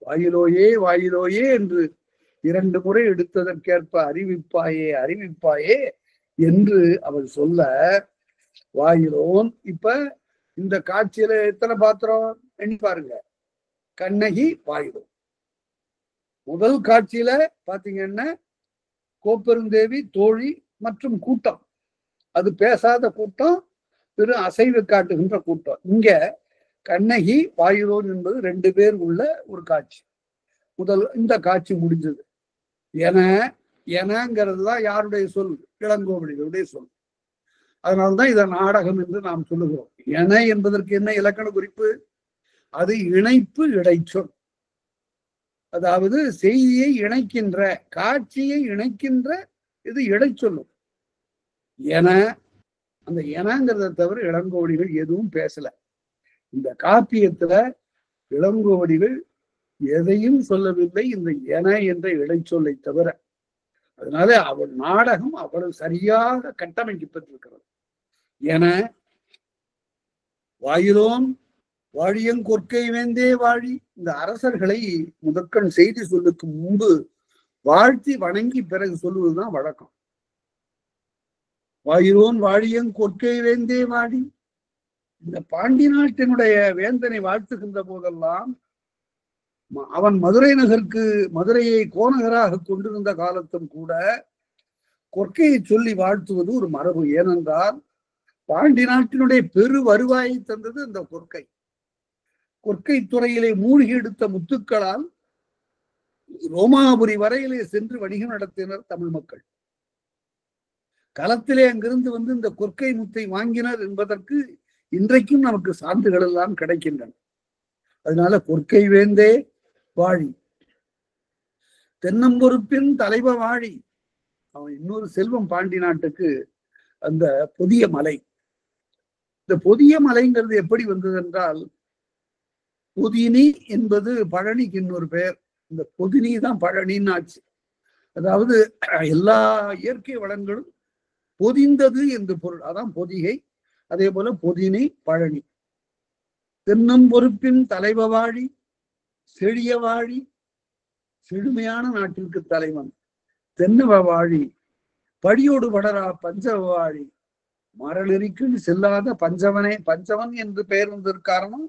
வாயிலோயே வாயிலோயே என்று 2 முறை எடுத்ததற்கேற்ப அறிவிப்பாயே அறிவிப்பாயே என்று அவள் சொல்ல, வாயிலோன். இப்ப இந்த காட்சியில எத்தனை பாத்திரம் எண்ணி பாருங்க. கண்ணகி, வாயிலோன். முதல் காட்சியில பாத்தீங்கன்னா கோப்பெருந்தேவி, தோழி மற்றும் கூட்டம். அது பேசாத கூட்டம், வெறும் அசைவு காட்டுகின்ற கூட்டம். இங்க கண்ணகி, வாயிலோன் என்பது 2 பேர் உள்ள ஒரு காட்சி. இந்த காட்சி முடிஞ்சது. எனங்கிறது தான் யாருடைய சொல்? இளங்கோவடிகளுடைய சொல். அதனால்தான் இதை நாடகம் என்று நாம் சொல்லுகிறோம். என என்பதற்கு என்ன இலக்கண குறிப்பு? அது இணைப்பு இடைச்சொல். அதாவது செய்தியை இணைக்கின்ற, காட்சியை இணைக்கின்ற இது இடைச்சொல்லும். என, அந்த எனங்கிறத தவிர இளங்கோவடிகள் எதுவும் பேசல. இந்த காப்பியத்துல இளங்கோவடிகள் எதையும் சொல்லவில்லை இந்த என என்ற இடைச்சொல்லை தவிர. அதனால அவள் நாடகம் அவ்வளவு சரியாக கட்டமைக்கப்பட்டிருக்கிறது. என, வாயிலோன் வாழியங்கொற்கை வேந்தே வாழி. இந்த அரசர்களை முதற்கண் செய்தி சொல்லுக்கு முன்பு வாழ்த்தி வணங்கி பிறகு சொல்லுவதுதான் வழக்கம். வாயிலோன் வாழியங்கொற்கை வேந்தே வாழி. இந்த பாண்டி நாட்டினுடைய வேந்தனை வாழ்த்துகின்ற போதெல்லாம் அவன் மதுரையை கோநகராக கொண்டிருந்த காலத்தும் கூட கொற்கையை சொல்லி வாழ்த்துவது ஒரு மரபு. ஏனென்றால் பாண்டி நாட்டினுடைய பெரு வருவாயை தந்தது அந்த கொற்கை. கொற்கை துறையிலே மூழ்கி எடுத்த முத்துக்களால் ரோமாபுரி வரையிலே சென்று வணிகம் நடத்தினர் தமிழ் மக்கள். களத்திலே அங்கிருந்து வந்து இந்த கொற்கை முத்தை வாங்கினர் என்பதற்கு இன்றைக்கும் நமக்கு சான்றுகள் எல்லாம் கிடைக்கின்றன. அதனால கொற்கை வேந்தே வாழி, தென்னம்பொறுப்பின் தலைவ வாழி. அவன் இன்னொரு செல்வம் பாண்டி நாட்டுக்கு அந்த புதிய மலை. இந்த புதிய மலைங்கிறது எப்படி வந்தது என்றால், பொதினி என்பது பழனிக்கு இன்னொரு பெயர். இந்த பொதினி தான் பழனின்னு ஆச்சு. அதாவது எல்லா இயற்கை வளங்களும் பொதிந்தது என்று பொருள். அதான் பொதிகை. அதே போல பொதினி பழனி. தென்னம் பொறுப்பின் தலைவ வாழி, செழிய வாழி, செழுமையான நாட்டிற்கு தலைவன். தென்னவ வாழி, படியோடு படரா பஞ்சவ வாழி, மரளெறிக்கு செல்லாத பஞ்சவனே. பஞ்சவன் என்று பெயர் வந்ததற்கு காரணம்,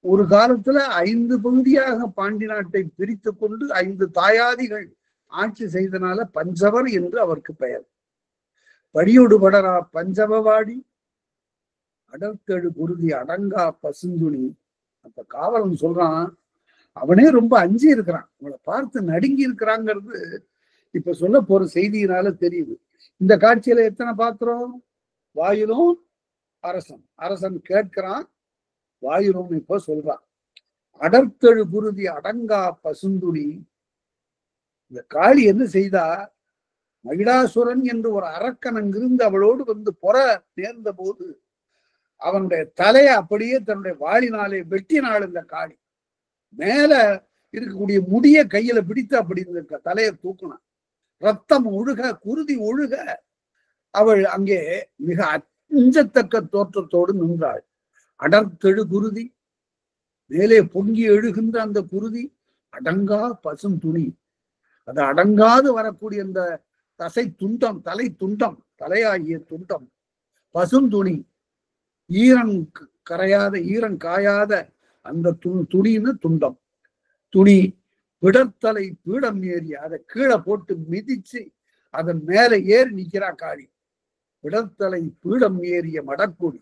ஒரு காலத்துல 5 பகுதியாக பாண்டி நாட்டை பிரித்து கொண்டு 5 தாயாதிகள் ஆட்சி செய்தனால பஞ்சவர் என்று அவருக்கு பெயர். படியோடு படரா பஞ்சவவாடி, அடர்த்தெழு குருதி அடங்கா பசுந்துணி. அந்த காவலன் சொல்றான், அவனே ரொம்ப அஞ்சி இருக்கிறான், அவளை பார்த்து நடுங்கி இருக்கிறாங்கிறது இப்ப சொல்ல போற செய்தியினால தெரியுது. இந்த காட்சியில எத்தனை பாத்திரம்? வாயிலும் அரசன். அரசன் கேட்கிறான், வாயிலும் இப்ப சொல்றான், அடர்த்தெழு குருதி அடங்கா பசுந்துணி. இந்த காளி என்ன செய்தா, மகிடாசுரன் என்று ஒரு அரக்கன் அங்கிருந்து அவளோடு வந்து பொற நேர்ந்த போது அவனுடைய தலையை அப்படியே தன்னுடைய வாளினாலே வெட்டினாள். இந்த காளி மேல இருக்கக்கூடிய முடிய கையில பிடித்து அப்படி இந்த தலையை தூக்கினான். ரத்தம் ஒழுக, குருதி ஒழுக, அவள் அங்கே மிக அஞ்சத்தக்க தோற்றத்தோடு நின்றாள். அடர்த்தெழு குருதி, மேலே பொங்கி எழுகின்ற அந்த குருதி, அடங்கா பசும் துணி. அது அடங்காது வரக்கூடிய அந்த தசை துண்டம், தலை துண்டம், தலையாகிய துண்டம், பசுந்துணி, ஈரன் கரையாத, ஈரன் காயாத அந்த துணின்னு துண்டம். துணி விடத்தலை பீடம் ஏறி அதை கீழே போட்டு மிதிச்சு அதன் மேல ஏறி நிக்கிறா காளி. விடத்தலை பீடம் ஏறிய மடக்குடி.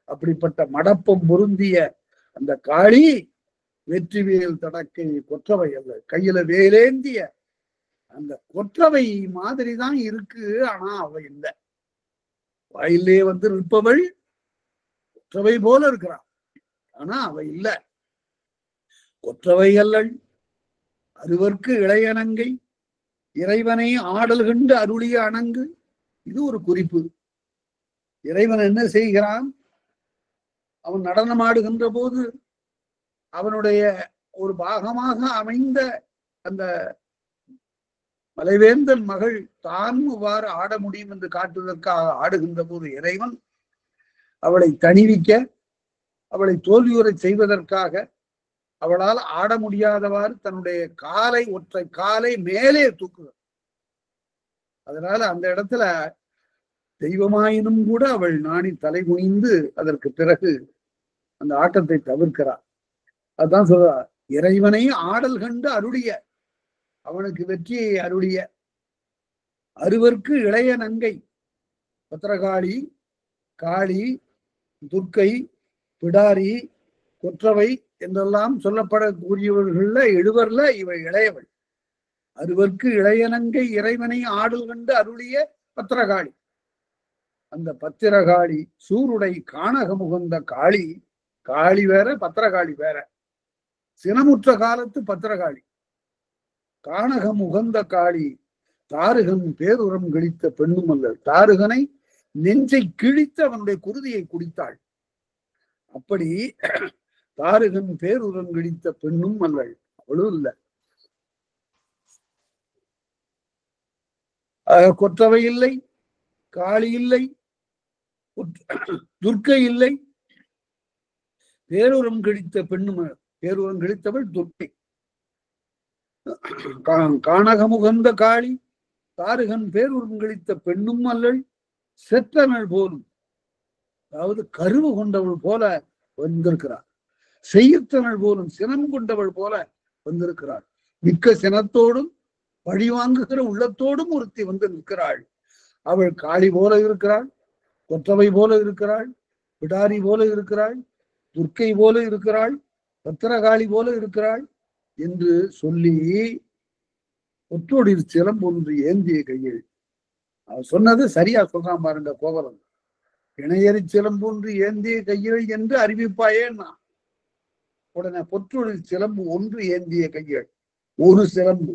அப்படிப்பட்ட மடப்பம் பொருந்திய அந்த காளி வெற்றிவேல் தடக்கை கொற்றவை அல்ல, கையில வேலேந்திய அந்த கொற்றவை மாதிரி தான் இருக்கு. ஆனா அவ இல்லை. வாயிலே வந்து நிற்பவள் கொற்றவை போல இருக்கிறான், ஆனா அவ இல்லை. கொற்றவை அல்லள், அறுவர்க்கு இளையனங்கை, இறைவனை ஆடல் கண்டு அருளிய அணங்கு. இது ஒரு குறிப்பு. இறைவன் என்ன செய்கிறான், அவன் நடனம் ஆடுகின்ற போது அவனுடைய ஒரு பாகமாக அமைந்த அந்த மலைவேந்தன் மகள் தான் இவ்வாறு ஆட முடியும் என்று காட்டுவதற்காக ஆடுகின்ற போது இறைவன் அவளை தணிவிக்க, அவளை தோல்வியுறை செய்வதற்காக அவளால் ஆட முடியாதவாறு தன்னுடைய காலை, ஒற்றை காலை மேலே தூக்குகிறார். அதனால அந்த இடத்துல தெய்வமாயினும் கூட அவள் நாணி தலை குனிந்து அதற்கு பிறகு அந்த ஆட்டத்தை தவிர்க்கிறார். அதுதான் சொல்றார், இறைவனை ஆடல் கண்டு அருளிய, அவனுக்கு வெற்றியை அருளிய, அறுவர்க்கு இளைய நங்கை. பத்திரகாளி, காளி, துர்க்கை, பிடாரி, கொற்றவை என்றெல்லாம் சொல்லப்படக்கூடியவர்கள்ல 7 இவள் இளையவள். அறுவர்க்கு இளையனங்கை, இறைவனை ஆடல் கண்டு அருளிய பத்திரகாளி. அந்த பத்திரகாளி சூருடை காணக முகந்த காளி. காளி வேற, பத்திரகாளி வேற. சினமுற்ற காலத்து பத்திரகாளி. காணகம் உகந்த காளி, தாருகன் பேருரம் கிழித்த பெண்ணும் அல்ல. தாருகனை நெஞ்சை கிழித்து அவனுடைய குருதியை குடித்தாள். அப்படி தாருகன் பேருரம் கிழித்த பெண்ணும் அல்லள், அவளும் இல்லை. கொற்றவை இல்லை, காளி இல்லை, துர்க்கை இல்லை, பேருரம் கிழித்த பெண்ணும். பேருரம் கிழித்தவள் துர்க்கை. காணகமுகந்த காளி, தாருகன் பேருரம் கிழித்த பெண்ணும் அல்லள், செற்றனள் போலும். அதாவது கருவு கொண்டவள் போல வந்திருக்கிறார். செய்யத்தனள் போலும் சினம் கொண்டவள் போல வந்திருக்கிறாள். மிக்க சினத்தோடும் பழிவாங்குகிற உள்ளத்தோடும் ஒருத்தி வந்து நிற்கிறாள். அவள் காளி போல இருக்கிறாள், கொற்றவை போல இருக்கிறாள், பிடாரி போல இருக்கிறாள், துர்க்கை போல இருக்கிறாள், பத்திரகாளி போல இருக்கிறாள் என்று சொல்லி ஒற்றோடி சிலம்பு ஒன்று ஏந்திய கையில். அவர் சொன்னது சரியா சொல்றான் பாருங்க கோவலன். இணையறி சிலம்பு ஒன்று ஏந்திய கையில் என்று அறிவிப்பாயேன்னா உடனே பொற்றொழி சிலம்பு ஒன்று ஏந்திய கையில், ஒரு சிலம்பு,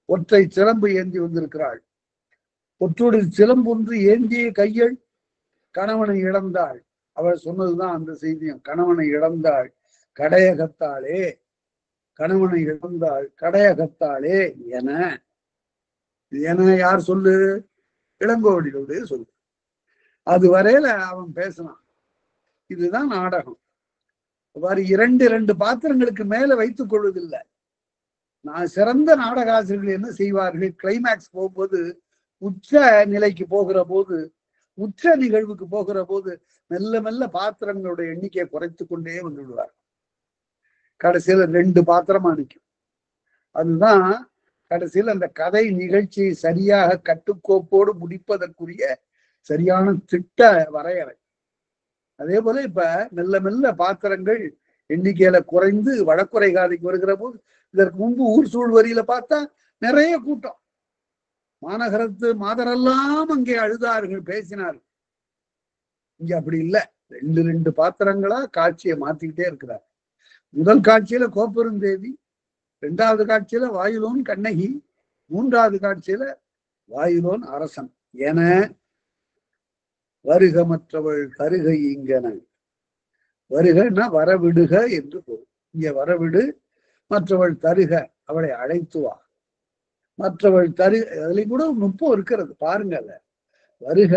ஒற்றை சிலம்பு ஏந்தி வந்திருக்கிறாள். பொற்றொழி சிலம்பு ஒன்று ஏந்திய கையில் கணவனை இழந்தாள். அவள் சொன்னதுதான் அந்த செய்தியும். கணவனை இழந்தாள் கடையகத்தாளே, கணவனை இழந்தாள் கடையகத்தாளே என யார் சொல்லு? இளங்கோவடிகளுடைய சொல்லு. அது வரையில அவன் பேசினான். இதுதான் நாடகம். இரண்டு பாத்திரங்களுக்கு மேல வைத்துக் கொள்வதில்லை. நான் சிறந்த நாடக ஆசிரியர்கள் என்ன செய்வார்கள்? கிளைமேக்ஸ் போகும்போது, உச்ச நிலைக்கு போகிற போது, உச்ச நிகழ்வுக்கு போகிற போது மெல்ல மெல்ல பாத்திரங்களுடைய எண்ணிக்கையை குறைத்து கொண்டே வந்து விடுவார். கடைசியில 2 பாத்திரமா நிற்கும். அதுதான் கடைசியில் அந்த கதை நிகழ்ச்சியை சரியாக கட்டுக்கோப்போடு முடிப்பதற்குரிய சரியான திட்ட வரையறை. அதே போல இப்ப மெல்ல மெல்ல பாத்திரங்கள் எண்ணிக்கையில குறைந்து வடக்குறை காதைக்கு வருகிற போது, இதற்கு முன்பு ஊர் சூழ் வரியில பார்த்தா நிறைய கூட்டம், மாநகரத்து மாதரெல்லாம் அங்கே அழுதார்கள், பேசினார்கள். இங்க அப்படி இல்லை. 2 பாத்திரங்களா காட்சியை மாத்திக்கிட்டே இருக்கிறார். முதல் காட்சியில கோப்பெருந்தேவி, 2வது காட்சியில வாயிலோன் கண்ணகி, 3வது காட்சியில வாயிலோன் அரசன் என வருக மற்றவள் தருகை இங்கன. வருகன்னா வரவிடுக என்று பொருள். இங்க வரவிடு, மற்றவள் தருக, அவளை அழைத்து வா. மற்றவள் தரு, அதுலயும் கூட நுட்பம் இருக்கிறது பாருங்க. வருக,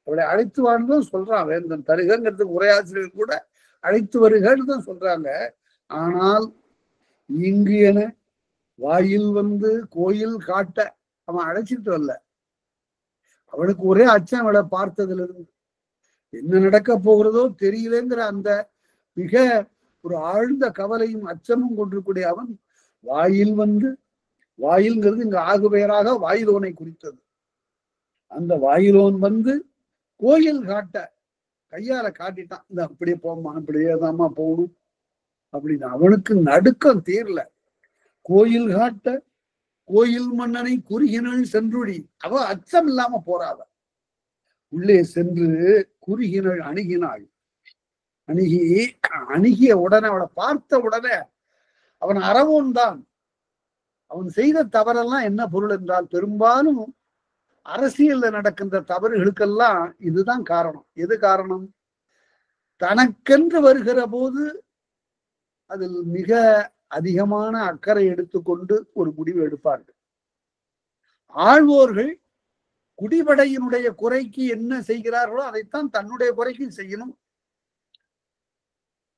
அவளை அழைத்து வான்னு சொல்றான் வேந்தன். தருகங்கிறதுக்கு உரையாசிரியர் கூட அழைத்து வருகன்னு தான் சொல்றாங்க. ஆனால் இங்கு என வாயில் வந்து கோயில் காட்ட அவன் அழைச்சிட்டு வரல. அவனுக்கு ஒரே அச்சம் அவளை பார்த்ததுல இருந்து. என்ன நடக்க போகிறதோ தெரியலங்கிற அந்த மிக ஒரு ஆழ்ந்த கவலையும் அச்சமும் கொண்டிருக்கூடிய அவன் வாயில் வந்து, வாயில்ங்கிறது இங்க ஆகு பெயராக வாயிலோனை குறித்தது. அந்த வாயிலோன் வந்து கோயில் காட்ட கையால காட்டிட்டான். இந்த அப்படியே போமா, அப்படியே தாமா போகணும் அப்படின்னு. அவனுக்கு நடுக்கம் தீரல. கோயில் காட்ட கோயில் மன்னனை குறுகினள் சென்றுடி. அவ அச்சம் இல்லாம போறாவ. உள்ளே சென்று குறுகினள் அணுகினாள். அணுகிய உடனே, அவளை பார்த்த உடனே அவன் அறவோன் தான். அவன் செய்த தவறெல்லாம் என்ன பொருள் என்றால், பெரும்பாலும் அரசியல்ல நடக்கின்ற தவறுகளுக்கெல்லாம் இதுதான் காரணம். எது காரணம்? தனக்கென்று வருகிற போது அதில் மிக அதிகமான அக்கறை எடுத்துக்கொண்டு ஒரு முடிவு எடுப்பார்கள். ஆழ்வோர்கள் குடிபடையினுடைய குறைக்கு என்ன செய்கிறார்களோ அதைத்தான் தன்னுடைய குறைக்கு செய்யணும்.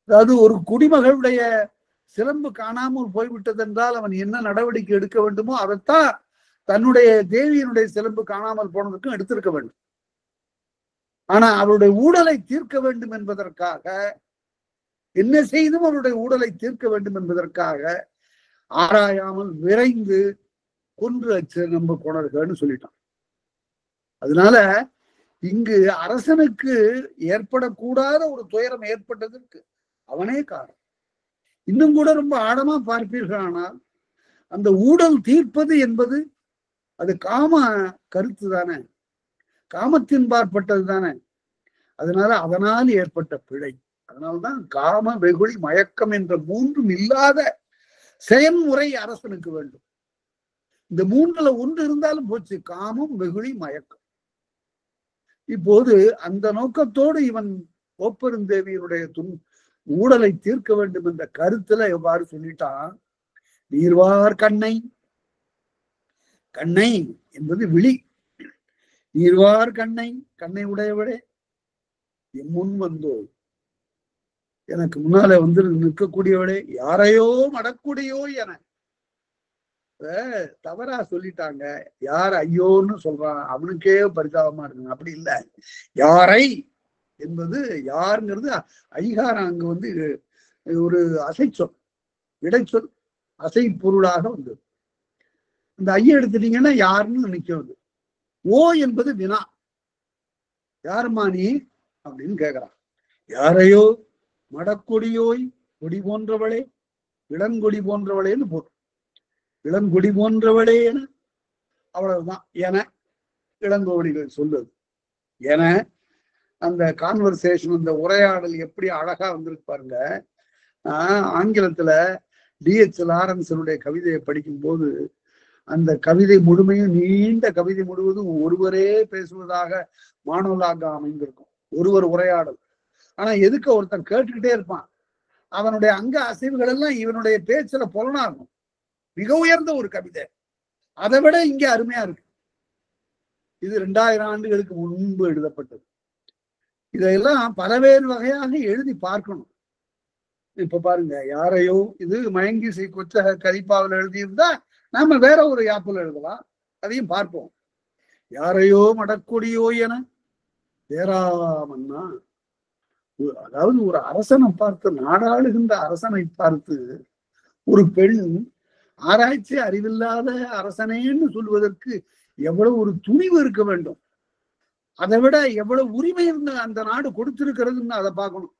அதாவது ஒரு குடிமகளுடைய சிலம்பு காணாமல் போய்விட்டது என்றால் அவன் என்ன நடவடிக்கை எடுக்க வேண்டுமோ அதைத்தான் தன்னுடைய தேவியினுடைய சிலம்பு காணாமல் போனதுக்கும் எடுத்திருக்க வேண்டும். ஆனா அவருடைய ஊழலை தீர்க்க வேண்டும் என்பதற்காக, என்ன செய்தும் அவருடைய ஊழலை தீர்க்க வேண்டும் என்பதற்காக ஆராயாமல் விரைந்து கொன்று சிலம்பு கொணர்கள்னு சொல்லிட்டான். அதனால இங்கு அரசனுக்கு ஏற்படக்கூடாத ஒரு துயரம் ஏற்பட்டதற்கு அவனே காரணம். இன்னும் கூட ரொம்ப ஆழமா பார்ப்பீர்கள். ஆனால் அந்த ஊழல் தீர்ப்பது என்பது அது காம கருத்து தானே, காமத்தின் பார்ப்பட்டது தானே. அதனால் ஏற்பட்ட பிழை. அதனால்தான் காம வெகுளி மயக்கம் என்ற 3ம் இல்லாத செயல்முறை அரசனுக்கு வேண்டும். இந்த 3ல ஒன்று இருந்தாலும் போச்சு, காமம் வெகுளி மயக்கம். இப்போது அந்த நோக்கத்தோடு இவன் கோப்பெருந்தேவியினுடைய ஊழலை தீர்க்க வேண்டும் என்ற கருத்துல எவ்வாறு சொல்லிட்டான்? நீர்வார் கண்ணை, கண்ணை என்பது விழி. நீர்வார் கண்ணை, கண்ணை உடையவளே என் முன் வந்தோ, எனக்கு முன்னால வந்து நிற்கக்கூடியவளே, யாரையோ மடக்கூடியோ என தவறா சொல்லிட்டாங்க. யார் ஐயோன்னு சொல்றான், அவனுக்கே பரிதாபமா இருக்குங்க. அப்படி இல்லை. யாரை என்பது யாருங்கிறது ஐகாரம் அங்க வந்து ஒரு அசைச்சொல், இடைச்சொல், அசை பொருளாக வந்தது. இந்த ஐய எடுத்துட்டீங்கன்னா யாருன்னு நினைக்கிறது. ஓ என்பது வினா. யாருமா நீ அப்படின்னு கேட்கிறான். யாரையோ மடக்கொடியோய், கொடி போன்றவளே, இளங்கொடி போன்றவளேன்னு போட்டு, இளங்கொடி போன்றவளே என, அவ்வளவுதான். என இளங்கோவடிகள் சொல்லுது. என அந்த கான்வர்சேஷன், அந்த உரையாடல் எப்படி அழகா வந்திருக்கு பாருங்க. ஆங்கிலத்துல D.H. லாரன்ஸனுடைய கவிதையை படிக்கும் போது அந்த கவிதை முழுமையும், நீண்ட கவிதை முழுவதும் ஒருவரே பேசுவதாக மானோலாக அமைந்திருக்கும், ஒருவர் உரையாடல். ஆனா எதுக்கு ஒருத்தன் கேட்டுக்கிட்டே இருப்பான், அவனுடைய அங்க அசைவுகள் எல்லாம் இவனுடைய பேச்சுல புலனாகும். மிக உயர்ந்த ஒரு கவிதை. அதை விட இங்க அருமையா இருக்கு. இது 2000 ஆண்டுகளுக்கு முன்பு எழுதப்பட்டது. இதையெல்லாம் பலவேறு வகையாக எழுதி பார்க்கணும். இப்ப பாருங்க, யாரையோ, இது மயங்கிசை கொச்ச கரிப்பாவில் எழுதியிருந்தா நாம வேற ஒரு யாப்புல எழுதலாம், அதையும் பார்ப்போம். யாரையோ மடக்கொடியோ என தேராமன்னா, அதாவது ஒரு அரசனை பார்த்து, நாடாளுகின்ற அரசனை பார்த்து ஒரு பெண் ஆராய்ச்சி அறிவில்லாத அரசனேன்னு சொல்வதற்கு எவ்வளவு ஒரு துணிவு இருக்க வேண்டும், அதை விட எவ்வளவு உரிமை இருந்து அந்த நாடு கொடுத்திருக்கிறதுன்னு அதை பார்க்கணும்.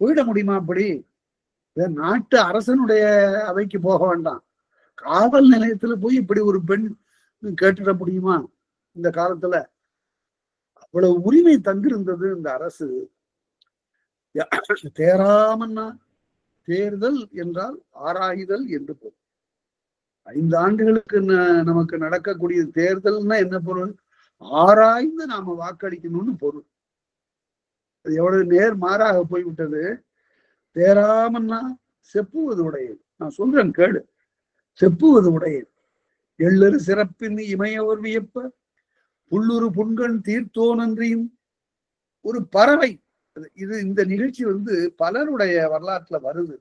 போயிட முடியுமா அப்படி? நாட்டு அரசனுடைய அவைக்கு போக வேண்டாம், காவல் நிலையத்துல போய் இப்படி ஒரு பெண் கேட்டுட முடியுமா? இந்த காலத்துல அவ்வளவு உரிமை தந்திருந்தது இந்த அரசு. தேராமன்னா, தேர்தல் என்றால் ஆராய்தல் என்று பொருள். 5 ஆண்டுகளுக்கு நமக்கு நடக்கக்கூடிய தேர்தல்னா என்ன பொருள்? ஆராய்ந்து நாம வாக்களிக்கணும்னு பொருள். அது எவ்வளவு நேர் மாறாக போய்விட்டது. தேராமன்னா செப்புவது உடையது. நான் சொல்றேன் கேளு. செப்புவது உடையது. எள்ளரு சிறப்பின் இமையவர் வியப்ப புல்லுரு புண்கண் தீர்த்தோ நன்றியும். ஒரு பறவை, இது இந்த நிகழ்ச்சி பலருடைய வரலாற்றுல வருது.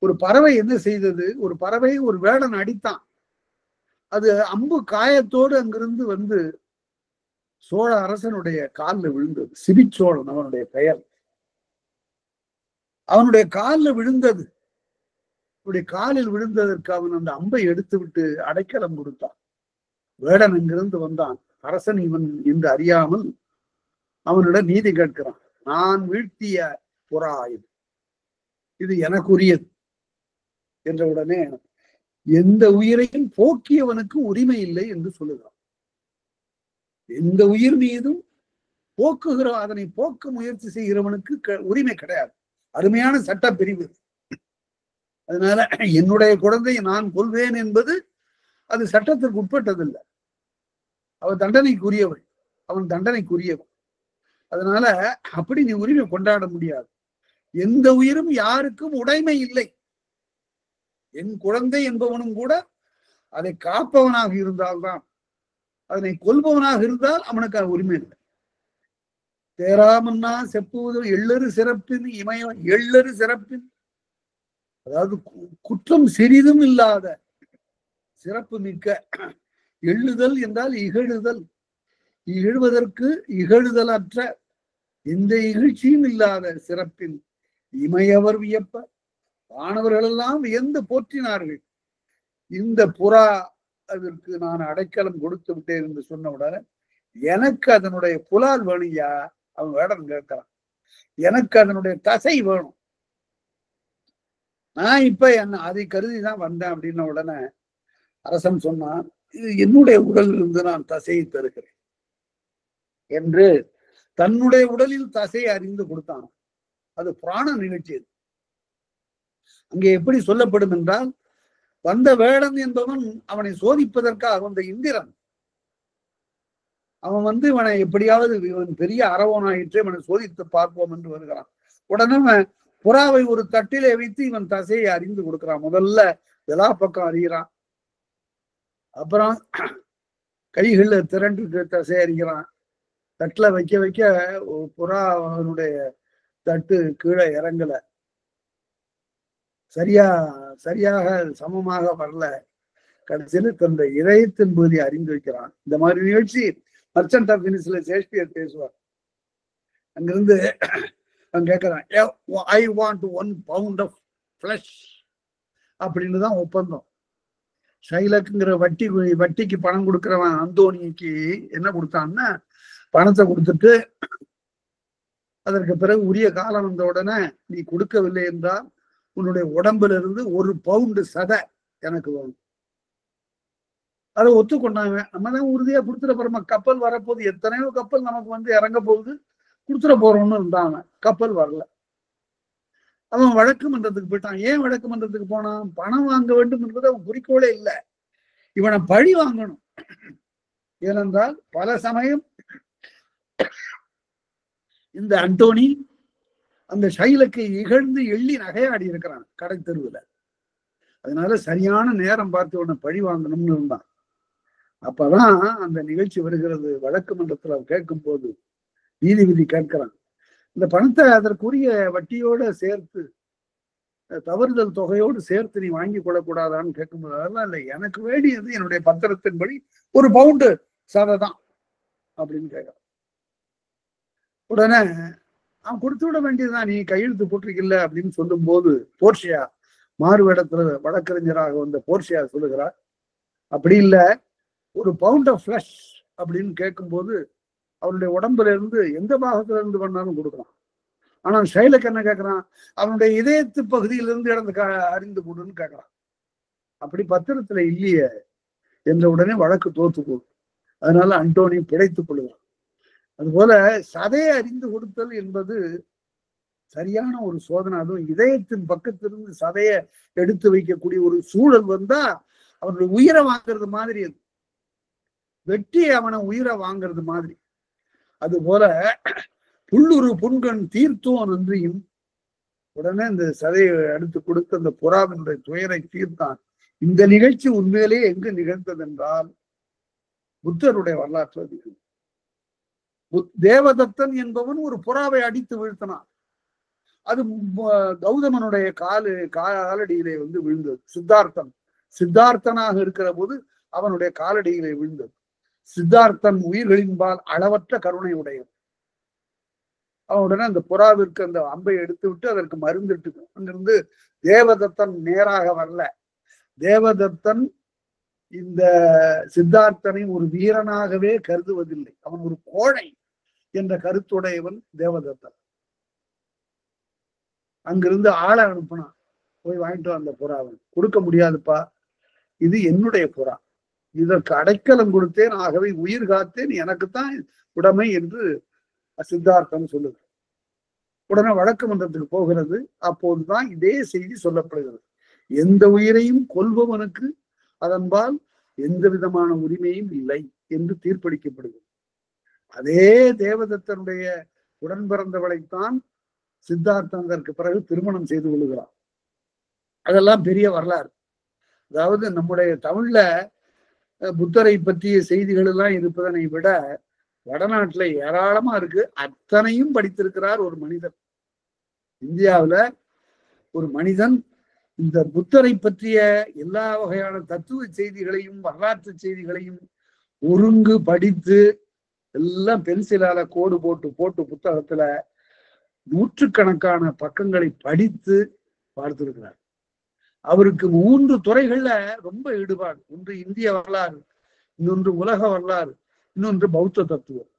ஒரு பறவை என்ன செய்தது? ஒரு பறவை ஒரு வேடன் அடித்தான். அது அம்பு காயத்தோடு அங்கிருந்து சோழ அரசனுடைய காலில் விழுந்தது. சிபிச்சோழன் அவனுடைய பெயர். அவனுடைய காலில் விழுந்தது. அவனுடைய காலில் விழுந்ததற்கு அவன் அந்த அம்பை எடுத்து விட்டு அடைக்கலம் கொடுத்தான். வேடன் அங்கிருந்து வந்தான். அரசன் இவன் என்று அறியாமல் அவனிடம் நீதி கேட்கிறான். நான் வீழ்த்திய புறா இது எனக்குரியது என்ற உடனே, எந்த உயிரையும் போக்கியவனுக்கு உரிமை இல்லை என்று சொல்லுகிறான். எந்த உயிர் மீதும் அதனை போக்க முயற்சி செய்கிறவனுக்கு உரிமை கிடையாது. அருமையான சட்ட பிரிவு. அதனால என்னுடைய குழந்தையை நான் கொள்வேன் என்பது அது சட்டத்திற்கு உட்பட்டதில்லை. அவன் தண்டனைக்குரியவன், அவன் தண்டனைக்குரியவன். அதனால அப்படி நீ உரிமை கொண்டாட முடியாது. எந்த உயிரும் யாருக்கும் உடைமை இல்லை. என் குழந்தை என்பவனும் கூட அதை காப்பவனாக இருந்தால்தான், அதனை கொல்பவனாக இருந்தால் அவனுக்கு உரிமை இல்லை. தேராமன்னா செப்புவது எள்ளரு சிறப்பின் இமயம். எள்ளரு சிறப்பின், அதாவது குற்றம் சிறிதும் இல்லாத சிறப்பு மிக்க. எள்ளுதல் என்றால் இகழுதல். இகழ்வதற்கு இகழுதலற்ற, எந்த இகழ்ச்சியும் இல்லாத சிறப்பின் இமையவர் வியப்ப, வானவர்கள் எல்லாம் வியந்து போற்றினார்கள். இந்த புறா அதற்கு நான் அடைக்கலம் கொடுத்து விட்டேன் என்று சொன்ன உடனே, எனக்கு அதனுடைய புலால் வேணுயா. அவன் வேடம் கேட்கிறான், எனக்கு அதனுடைய தசை வேணும். நான் இப்ப அதை கருதிதான் வந்தேன் அப்படின்ன உடனே அரசன் சொன்னான், இது என்னுடைய உடலில் இருந்து நான் தசையை தருகிறேன் என்று தன்னுடைய உடலில் தசையை அறிந்து கொடுத்தான். அது புராண நிகழ்ச்சி. அங்கே எப்படி சொல்லப்படும் என்றால், வந்த வேடன் என்பவன் அவனை சோதிப்பதற்காக வந்த இந்திரன், அவன் இவனை எப்படியாவது, இவன் பெரிய அரவனாயிற்று, இவனை சோதித்து பார்ப்போம் என்று வருகிறான். உடனே புறாவை ஒரு தட்டிலே வைத்து இவன் தசையை அறிந்து கொடுக்கிறான். முதல்ல எல்லா பக்கம் அறிகிறான், அப்புறம் கைகள்ல திரண்டு தசை அறிகிறான். தட்டுல வைக்க வைக்க புறா அவனுடைய தட்டு கீழே இறங்கல, சரியாக சமமாக வரல. கடைசியில தந்த இதயத்தின் பகுதி அறிந்து வைக்கிறான். இந்த மாதிரி நிகழ்ச்சி மர்ச்சன்ட் ஆஃப் வெனிஸ்ல ஷேக்ஸ்பியர் பேசுவார். அங்கிருந்து அவன் கேட்கறான், I want 1 pound of flesh அப்படின்னு தான் ஒப்பந்தம். ஷைலக்குங்கிற வட்டிக்கு பணம் கொடுக்கிறவன் அந்தோனிக்கு என்ன கொடுத்தான்னா, பணத்தை கொடுத்துட்டு அதற்கு பிறகு உரிய காலம் வந்த உடனே நீ கொடுக்கவில்லை என்றால் உன்னுடைய உடம்புல இருந்து 1 பவுண்டு சதை எனக்கு வேணும். அதை ஒத்துக்கொண்டாங்க. நம்ம தான் உறுதியா கொடுத்துட போறோம். கப்பல் வரப்போகுது, எத்தனையோ கப்பல் நமக்கு வந்து இறங்க போகுது, கொடுத்துட போறோம்னு இருந்தாங்க. கப்பல் வரல. அவன் வழக்கு மன்றத்துக்கு போயிட்டான். ஏன் வழக்கு மன்றத்துக்கு போனான்? பணம் வாங்க வேண்டும் என்பது அவன் குறிக்கோளே இல்லை. இவனை பழி வாங்கணும். ஏனென்றால் பல சமயம் இந்த அந்தோனி அந்த ஷைலக்கை இகழ்ந்து எள்ளி நகையாடி இருக்கிறான் கடை தெருவுல. அதனால சரியான நேரம் பார்த்து உடனே பழி வாங்கணும்னு இருந்தான். அப்பதான் அந்த நிகழ்ச்சி வருகிறது. வழக்கு மன்றத்துல கேட்கும் போது நீதிபதி கேட்கிறான், இந்த பணத்தை அதற்குரிய வட்டியோட சேர்த்து தவறுதல் தொகையோடு சேர்த்து நீ வாங்கி கொள்ளக்கூடாதான்னு கேட்கும்போது, அதெல்லாம் இல்லை, எனக்கு வேண்டியது என்னுடைய பத்திரத்தின்படி 1 பவுண்டு சதை தான் அப்படின்னு கேட்கிறான். உடனே அவன் கொடுத்து விட வேண்டியதுதான், நீ கையெழுத்து போட்டிருக்கில்ல அப்படின்னு சொல்லும் போது போர்ஷியா மாறுவேடத்துல வழக்கறிஞராக வந்த போர்ஷியா சொல்லுகிறார், அப்படி இல்லை, 1 pound of flesh அப்படின்னு கேட்கும்போது அவனுடைய உடம்புல இருந்து எந்த பாகத்துல இருந்து பண்ணாலும் கொடுக்கலாம். ஆனா ஷைலக் என்ன கேட்கறான், அவனுடைய இதயத்து பகுதியிலிருந்து இடந்து அறிந்து கொடுன்னு கேட்கறான். அப்படி பத்திரத்துல இல்லையே என்ற உடனே வழக்கு தோத்து போகும். அதனால அந்தோனி பிழைத்துக் கொள்கிறான். அதுபோல சதையை அறிந்து கொடுத்தல் என்பது சரியான ஒரு சோதனை. அதுவும் இதயத்தின் பக்கத்திலிருந்து சதையை எடுத்து வைக்கக்கூடிய ஒரு சூழல் வந்தா அவனுடைய உயிரை வாங்கிறது மாதிரி, அது வெட்டி அவனை உயிரை வாங்கிறது மாதிரி. அது போல புல்லுரு புண்கண் தீர்த்தோன் நன்றியும், உடனே இந்த சதையை எடுத்து கொடுத்து அந்த புறாவினுடைய துயரை தீர்த்தான். இந்த நிகழ்ச்சி உண்மையிலேயே எங்கு நிகழ்ந்தது என்றால் புத்தருடைய வரலாற்று அதிகம். தேவதத்தன் என்பவன் ஒரு புறாவை அடித்து வீழ்த்தினான். அது கௌதமனுடைய காலடியிலே வந்து விழுந்தது. சித்தார்த்தனாக இருக்கிற போது அவனுடைய காலடியிலே விழுந்தது. சித்தார்த்தன் உயிர்களின்பால் அளவற்ற கருணை உடையவன். அவனுடனே அந்த புறாவிற்கு அந்த அம்பை எடுத்து விட்டு அதற்கு மருந்துட்டு அங்கிருந்து தேவதத்தன் நேராக வரல. தேவதத்தன் இந்த சித்தார்த்தனை ஒரு வீரனாகவே கருதுவதில்லை. அவன் ஒரு கோழை என்ற கருத்துடையவன் தேவதத்தன். அங்கிருந்து ஆளை அனுப்பினான், போய் வாங்கிட்டு வந்த புறாவை. கொடுக்க முடியாதுப்பா, இது என்னுடைய புறா, இதற்கு அடைக்கலம் கொடுத்தேன், ஆகவே உயிர் காத்தேன், எனக்குத்தான் உடைமை என்று சித்தார்த்தன் சொல்லுது. உடனே வழக்கு மன்றத்துக்கு போகிறது. அப்போதுதான் இதே செய்தி சொல்லப்படுகிறது. எந்த உயிரையும் கொல்பவனுக்கு அதன்பால் எந்த விதமான உரிமையும் இல்லை என்று தீர்ப்பளிக்கப்படுகிறது. அதே தேவதத்தனுடைய உடன் பிறந்தவளைத்தான் சித்தார்த்தன் அதற்கு பிறகு திருமணம் செய்து கொள்கிறான். அதெல்லாம் பெரிய வரலாறு. அதாவது நம்முடைய தமிழ்ல புத்தரை பற்றிய செய்திகள் எல்லாம் இருப்பதனை விட வடநாட்டுல ஏராளமா இருக்கு. அத்தனையும் படித்திருக்கிறார் ஒரு மனிதன். இந்தியாவுல ஒரு மனிதன் இந்த புத்தரை பற்றிய எல்லா வகையான தத்துவ செய்திகளையும் வரலாற்று செய்திகளையும் ஒருங்கு படித்து எல்லாம் பென்சிலால கோடு போட்டு போட்டு புத்தகத்துல நூற்றுக்கணக்கான பக்கங்களை படித்து பார்த்திருக்கிறார். அவருக்கு 3 துறைகள்ல ரொம்ப ஈடுபாடு. ஒன்று இந்திய வரலாறு, இன்னொன்று உலக வரலாறு, இன்னொன்று பௌத்த தத்துவம்.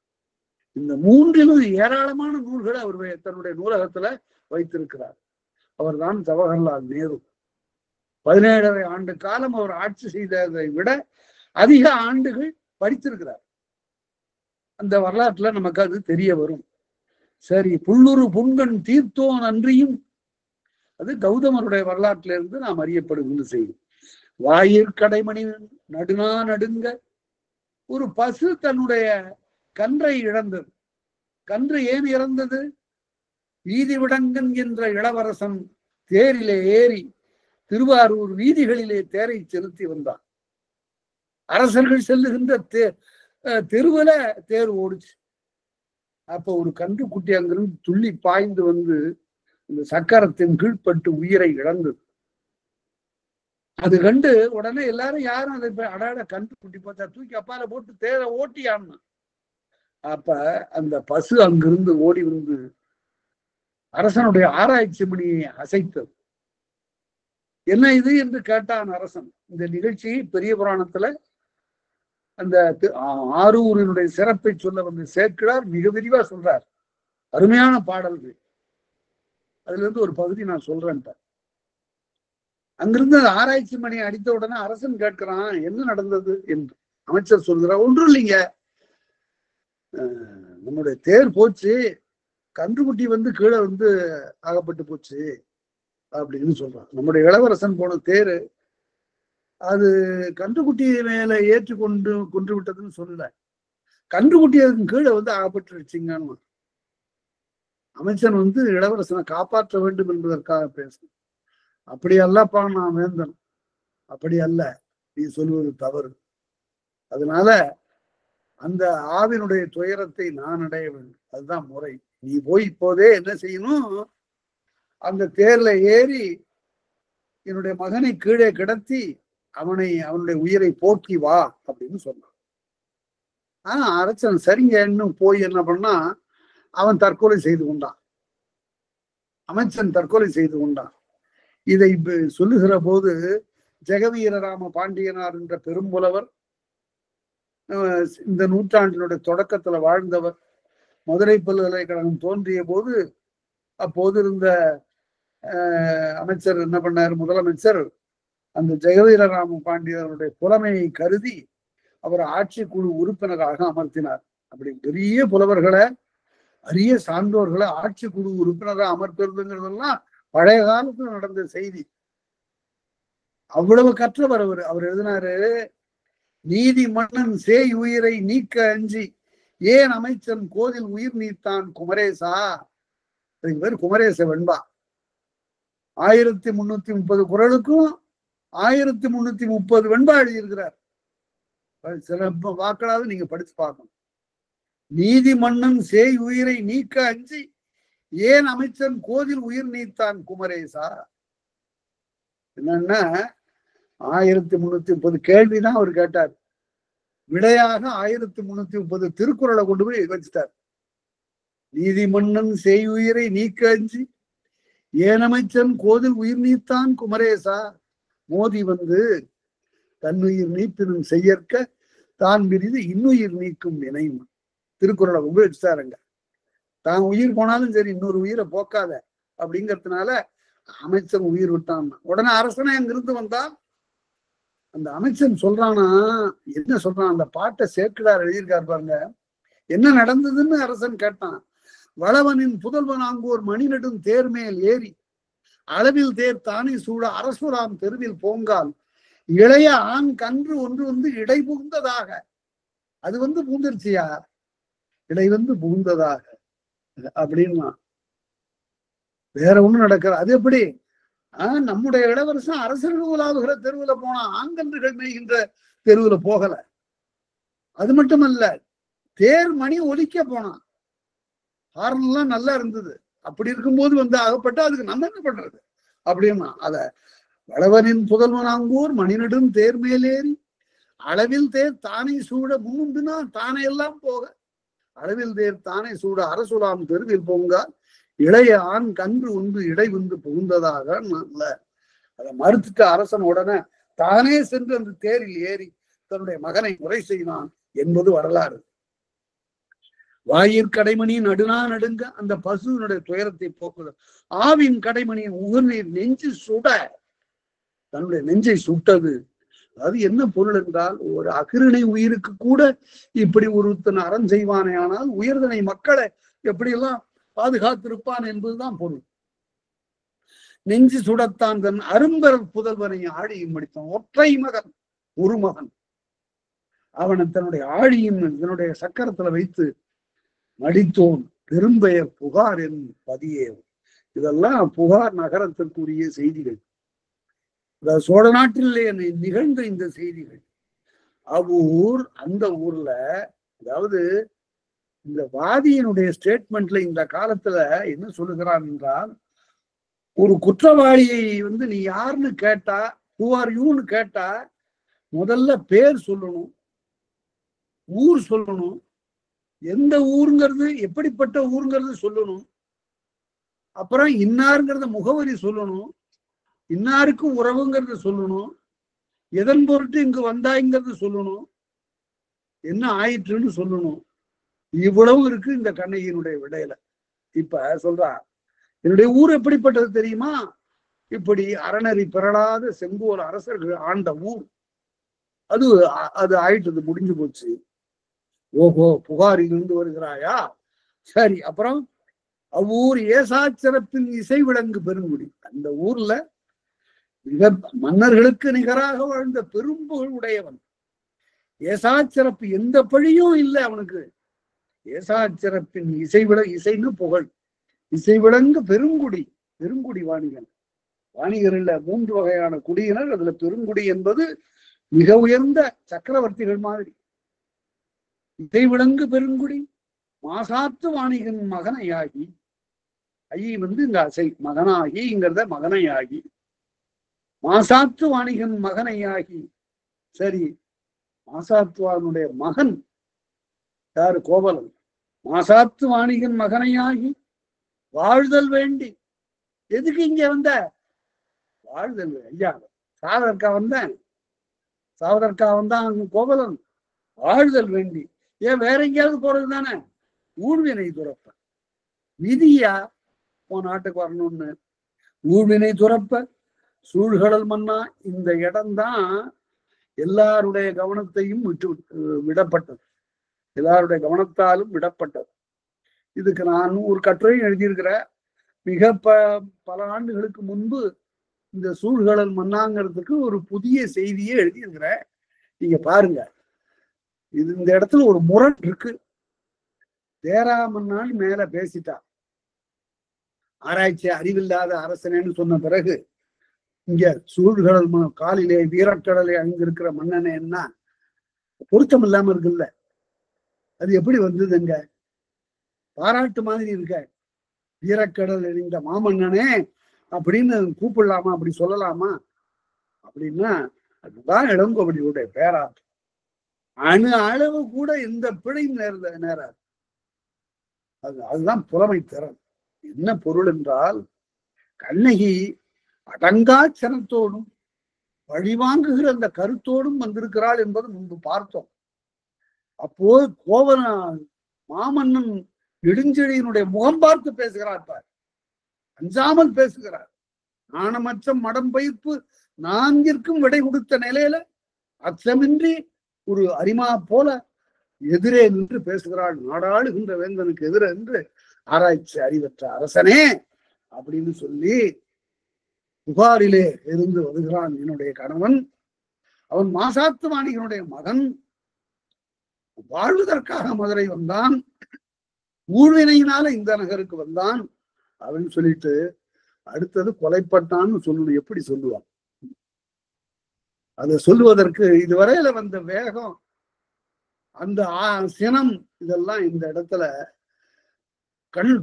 இந்த 3லும் ஏராளமான நூல்களை அவர் தன்னுடைய நூலகத்துல வைத்திருக்கிறார். அவர்தான் ஜவஹர்லால் நேரு. 17.5 ஆண்டு காலம் அவர் ஆட்சி செய்ததை விட அதிக ஆண்டுகள் படித்திருக்கிறார். அந்த வரலாற்றுல நமக்கு அது தெரிய வரும். சரி, புல்லுரு புண்கண் தீர்த்தோன் நன்றியும், அது கௌதமருடைய வரலாற்றில இருந்து நாம் அறியப்படுகின்ற செய்தி. வாயிற்கடைமணி நடுநா நடுங்க ஒரு பசு தன்னுடைய கன்றை இழந்தது. கன்று ஏன் இறந்தது? வீதி விடங்கன் என்ற இளவரசன் தேரிலே ஏறி திருவாரூர் வீதிகளிலே தேரை செலுத்தி வந்தான். அரசர்கள் செல்லுகின்ற தெருவுல தேர் ஓடுச்சு. அப்ப ஒரு கன்று குட்டி அங்கிருந்து துள்ளி பாய்ந்து வந்து இந்த சக்கரத்தின் கீழ்பட்டு உயிரை இழந்தது. அது கண்டு உடனே எல்லாரும் யாரும் அதை அடாட கன்று குட்டி பார்த்தா தூக்கி அப்பால போட்டு தேரை ஓட்டியான்னா. அப்ப அந்த பசு அங்கிருந்து ஓடி வந்து அரசனுடைய ஆராய்ச்சி மணியை அசைத்தது. என்ன இது என்று கேட்டான் அரசன். இந்த நிகழ்ச்சி பெரிய புராணத்துல அந்த ஆரூரினுடைய சிறப்பை சொல்ல வந்து சேர்க்கிறார், மிக விரிவா சொல்றார். அருமையான பாடல்கள். அதுல இருந்து ஒரு பகுதி நான் சொல்றேன். அங்கிருந்து ஆராய்ச்சி மணியை அடித்த உடனே அரசன் கேட்கிறான், என்ன நடந்தது என்று. அமைச்சர் சொல்கிறார், ஒன்றும் இல்லைங்க, நம்முடைய தேர் போச்சு, கன்றுக்குட்டி வந்து கீழே வந்து ஆகப்பட்டு போச்சு அப்படின்னு சொல்றான். நம்முடைய இளவரசன் போன தேரு அது கன்றுக்குட்டி மேல ஏற்றி கொன்று விட்டதுன்னு சொல்லல, கன்றுக்குட்டி அதுக்கு கீழே வந்து ஆகப்பட்டுருச்சுங்கன்னு. அமைச்சன் வந்து இளவரசனை காப்பாற்ற வேண்டும் என்பதற்காக பேசணும். அப்படி அல்லப்பா நான் வேந்தன், அப்படி அல்ல, நீ சொல்வது தவறு. அதனால அந்த ஆவினுடைய துயரத்தை நான் அடைய வேண்டும், அதுதான் முறை. நீ போய் இப்போதே என்ன செய்யணும், அந்த தேர்ல ஏறி என்னுடைய மகனை கீழே கிடத்தி அவனுடைய உயிரை போக்கி வா அப்படின்னு சொன்னான். அரசன் சரிங்க இன்னும் போய் என்ன பண்ணா, அவன் தற்கொலை செய்து கொண்டான். அமைச்சன் தற்கொலை செய்து கொண்டான். இதை சொல்லுகிற போது ஜெகவீரராம பாண்டியனார் என்ற பெரும்புலவர், இந்த நூற்றாண்டினுடைய தொடக்கத்துல வாழ்ந்தவர், மதுரை பல்கலைக்கழகம் தோன்றிய போது அப்போது இருந்த அமைச்சர் என்ன பண்ணார், முதலமைச்சர் அந்த ஜெகவீரராம பாண்டியனுடைய புலமையை கருதி அவர் ஆட்சி குழு உறுப்பினராக அமர்த்தினார். அப்படி பெரிய புலவர்களை, அரிய சான்றோர்களை ஆட்சி குழு உறுப்பினராக அமர்த்துறதுங்கிறதெல்லாம் பழைய காலத்துல நடந்த செய்தி. அவ்வளவு கற்றவர் அவர். அவர் எழுதினாரு, நீதி மன்னன் சேய் உயிரை நீக்க அஞ்சி ஏன் அமைச்சன் கோதில் உயிர் நீத்தான் குமரேசா. அதுக்கு பேர் குமரேச வெண்பா. 1330 குறளுக்கும் 1330 வெண்பா எழுதியிருக்கிறார். சில வாக்களாவது நீங்க படிச்சு பார்க்கணும். நீதி மன்னன் சேய் உயிரை நீக்க அஞ்சி ஏன் அமைச்சன் கோதில் உயிர் நீத்தான் குமரேசா. என்னன்னா 1330 கேள்விதான் அவர் கேட்டார். விடையாக 1330 திருக்குறளை கொண்டு போய் வச்சுட்டார். நீதி மன்னன் சேய் உயிரை நீக்க அஞ்சி ஏன் அமைச்சன் கோதில் உயிர் நீத்தான் குமரேசா. மோதி வந்து தன்னுயிர் நீப்பினும் செய்யற்க தான் விரிது இன்னுயிர் நீக்கும் வினையும். திருக்குறளை கொண்டு வச்சுட்டாருங்க. தான் உயிர் போனாலும் சரி இன்னொரு உயிரை போக்காத அப்படிங்கிறதுனால அமைச்சன் உயிர் விட்டான். உடனே அரசனை அங்கிருந்து வந்தா அந்த அமைச்சன் சொல்றானா, என்ன சொல்றான், அந்த பாட்டை சேர்க்கிறார் எழுதியிருக்காரு பாருங்க. என்ன நடந்ததுன்னு அரசன் கேட்டான். வளவனின் புதல்வன் ஆங்கோர் மணி நெடும் தேர்மேல் ஏறி அளவில் தேர் தானே சூழ அரசுராம் தெருவில் போங்கால் இளைய ஆண் கன்று ஒன்று வந்து இடை புகுந்ததாக. அது வந்து பூந்துருச்சியா, இடை வந்து புகுந்ததாக அப்படின்னா வேற ஒண்ணும் நடக்கிற. அது எப்படி, நம்முடைய இளவரசன் அரசர்கள் உலாவுகிற தெருவுல போனா, ஆங்கன்றுகள் மேய்கின்ற தெருவுல போகல. அது மட்டுமல்ல, தேர் மணி ஒலிக்க போனான், ஹார்ன் எல்லாம் நல்லா இருந்தது. அப்படி இருக்கும்போது வந்து ஆகப்பட்டா அதுக்கு நம்ம என்ன பண்றது அப்படின்னா, அத வளவனின் புதல்வனாங்கூர் மணிநெடும் தேர் மேலேறி அளவில் தேர் தானே சூட முன்னும்பினா தானே எல்லாம் போக அளவில் தேர் தானே சூட அரசுலாம் தெருவில் போங்கா இளைய ஆண் கன்று ஒன்று இடை வந்து புகுந்ததாக. அதை மறுத்துட்டு அரசன் உடனே தானே சென்று அந்த தேரில் ஏறி தன்னுடைய மகனை முறை செய்தான் என்பது வரலாறு. வாயிற் கடைமணி நடுநா நடுங்க அந்த பசுவினுடைய துயரத்தை போக்குதல். ஆவின் கடைமணியின் உயிர்நீர் நெஞ்சு சுட, தன்னுடைய நெஞ்சை சுட்டது. அது என்ன பொருள் என்றால், ஒரு அகிரிணை உயிருக்கு கூட இப்படி ஒருத்தன் அறம் செய்வானே ஆனால் உயர்தனை மக்களை எப்படியெல்லாம் பாதுகாத்திருப்பான் என்பதுதான் பொருள். நெஞ்சு சுடத்தான் தன் அரும்பெறல் புதல்வனை ஆழியும் மடித்தான். ஒற்றை மகன், ஒரு மகன். அவனை தன்னுடைய ஆழியின் தன்னுடைய சக்கரத்துல வைத்து மடித்தோன் பெரும்பெயர் புகார் என் பதியேவும். இதெல்லாம் புகார் நகரத்திற்குரிய செய்திகள். சோழ நாட்டிலே நிகழ்ந்த இந்த செய்திகள். அவ்வூர், அந்த ஊர்ல, அதாவது இந்த வாதியினுடைய ஸ்டேட்மெண்ட்ல இந்த காலத்துல என்ன சொல்லுகிறான் என்றால், ஒரு குற்றவாளியை வந்து நீ யாருன்னு கேட்டா, ஹூ ஆர் யூன்னு கேட்டா முதல்ல பேர் சொல்லணும், ஊர் சொல்லணும், எந்த ஊருங்கிறது எப்படிப்பட்ட ஊருங்கிறது சொல்லணும். அப்புறம் இன்னாருங்கிறத முகவரி சொல்லணும், இன்னாருக்கும் உறவுங்கிறத சொல்லணும், எதன் பொருட்டு இங்கு வந்தாய்ங்கிறது சொல்லணும், என்ன ஆயிற்றுன்னு சொல்லணும். இவ்வளவு இருக்கு இந்த கண்ணகியினுடைய விடையில. இப்ப சொல்றா, என்னுடைய ஊர் எப்படிப்பட்டது தெரியுமா? இப்படி அறநெறி பெறலாத செங்கோல் அரசர்கள் ஆண்ட ஊர். அது அது ஆயிட்டது, முடிஞ்சு போச்சு. ஓஹோ, புகாரில் இருந்து வருகிறாயா? சரி, அப்புறம் அவ்வூர் ஏசாச்சிறப்பின் இசை விளங்கு பெருங்குடி. அந்த ஊர்ல மிக மன்னர்களுக்கு நிகராக வாழ்ந்த பெரும்புகழ் உடையவன். ஏசாச்சிறப்பு எந்த பழியும் இல்லை அவனுக்கு. ஏசாச்சிறப்பின் இசைன்னு புகழ், இசை விளங்கு பெருங்குடி. பெருங்குடி வாணிகன். வாணிகர்ல 3 வகையான குடியினர். அதுல பெருங்குடி என்பது மிக உயர்ந்த சக்கரவர்த்திகள் மாதிரி. இசை விளங்கு பெருங்குடி மாசாத்து வாணிகன் மகனையாகி, ஐ இங்க அசை, மகனாகிங்கிறத மகனையாகி, மாசாத்து வாணிகன் மகனையாகி. சரி, மாசாத்துவானுடைய மகன் யாரு? கோவலன். மாசாத்து வாணிகன் மகனையாகி வாழ்தல் வேண்டி. எதுக்கு இங்க வந்த? வாழ்தல். ஐயா, சாவதற்கா வந்தான் கோவலன். வாழ்தல் வேண்டி. ஏன் வேற எங்கேயாவது போறது தானே? ஊழ்வினை துறப்ப. விதியா உன் நாட்டுக்கு வரணும்னு. ஊழ்வினை துறப்ப சூழ்கடல் மன்னா. இந்த இடம்தான் எல்லாருடைய கவனத்தையும் விடப்பட்டது, எல்லாருடைய கவனத்தாலும் விடப்பட்டது. இதுக்கு நான் ஒரு கட்டுரையும் எழுதியிருக்கிறேன். மிக பல ஆண்டுகளுக்கு முன்பு இந்த சூழ்கடல் மன்னாங்கிறதுக்கு ஒரு புதிய செய்தியே எழுதியிருக்கிறேன். நீங்க பாருங்க, இது இந்த இடத்துல ஒரு முரண் இருக்கு. தேராமன்னாள் மேல பேசிட்டா, ஆராய்ச்சி அறிவில்லாத அரசனேன்னு சொன்ன பிறகு இங்க சூழ்கடல் காலிலே வீரக்கடலை அணிந்திருக்கிற மன்னனேன்னா பொருத்தம் இல்லாம இருக்குல்ல. அது எப்படி வந்ததுங்க? பாராட்டு மாதிரி இருக்க. வீரக்கடல் அணிந்த மாமன்னனே அப்படின்னு கூப்பிடலாமா? அப்படி சொல்லலாமா? அப்படின்னா அதுதான் இளங்கோவடியுடைய பேராற்று. அணு அளவு கூட எந்த பிழையும் நேராது. அதுதான் புலமை திறன். என்ன பொருள் என்றால், கண்ணகி அடங்கா சனத்தோடும் வழிவாங்குகிற அந்த கருத்தோடும் வந்திருக்கிறாள் என்பது முன்பு பார்த்தோம். அப்போ கோவல மாமன்னன் நெடுஞ்செழியனுடைய முகம் பார்த்து பேசுகிறார் பார், அஞ்சாமல் பேசுகிறார். நாணமற்ற மடம் பயிர்ப்பு நான்கிற்கும் விடை கொடுத்த நிலையில அச்சமின்றி ஒரு அரிமா போல எதிரே நின்று பேசுகிறாள். நாடாளுகின்ற வேந்தனுக்கு எதிர என்று ஆராய்ச்சி அறிவற்ற அரசனே அப்படின்னு சொல்லி புகாரிலே இருந்து வருகிறான் என்னுடைய கணவன். அவன் மாசாத்து வாணிகனுடைய மகன். வாழ்வதற்காக மதுரை வந்தான், ஊழ்வினையினால இந்த நகருக்கு வந்தான் அப்படின்னு சொல்லிட்டு அடுத்தது கொலைப்பட்டான்னு சொல்லணும். எப்படி சொல்லுவான்? அதை சொல்லுவதற்கு இதுவரையில வந்த வேகம், அந்த சினம், இதெல்லாம் இந்த இடத்துல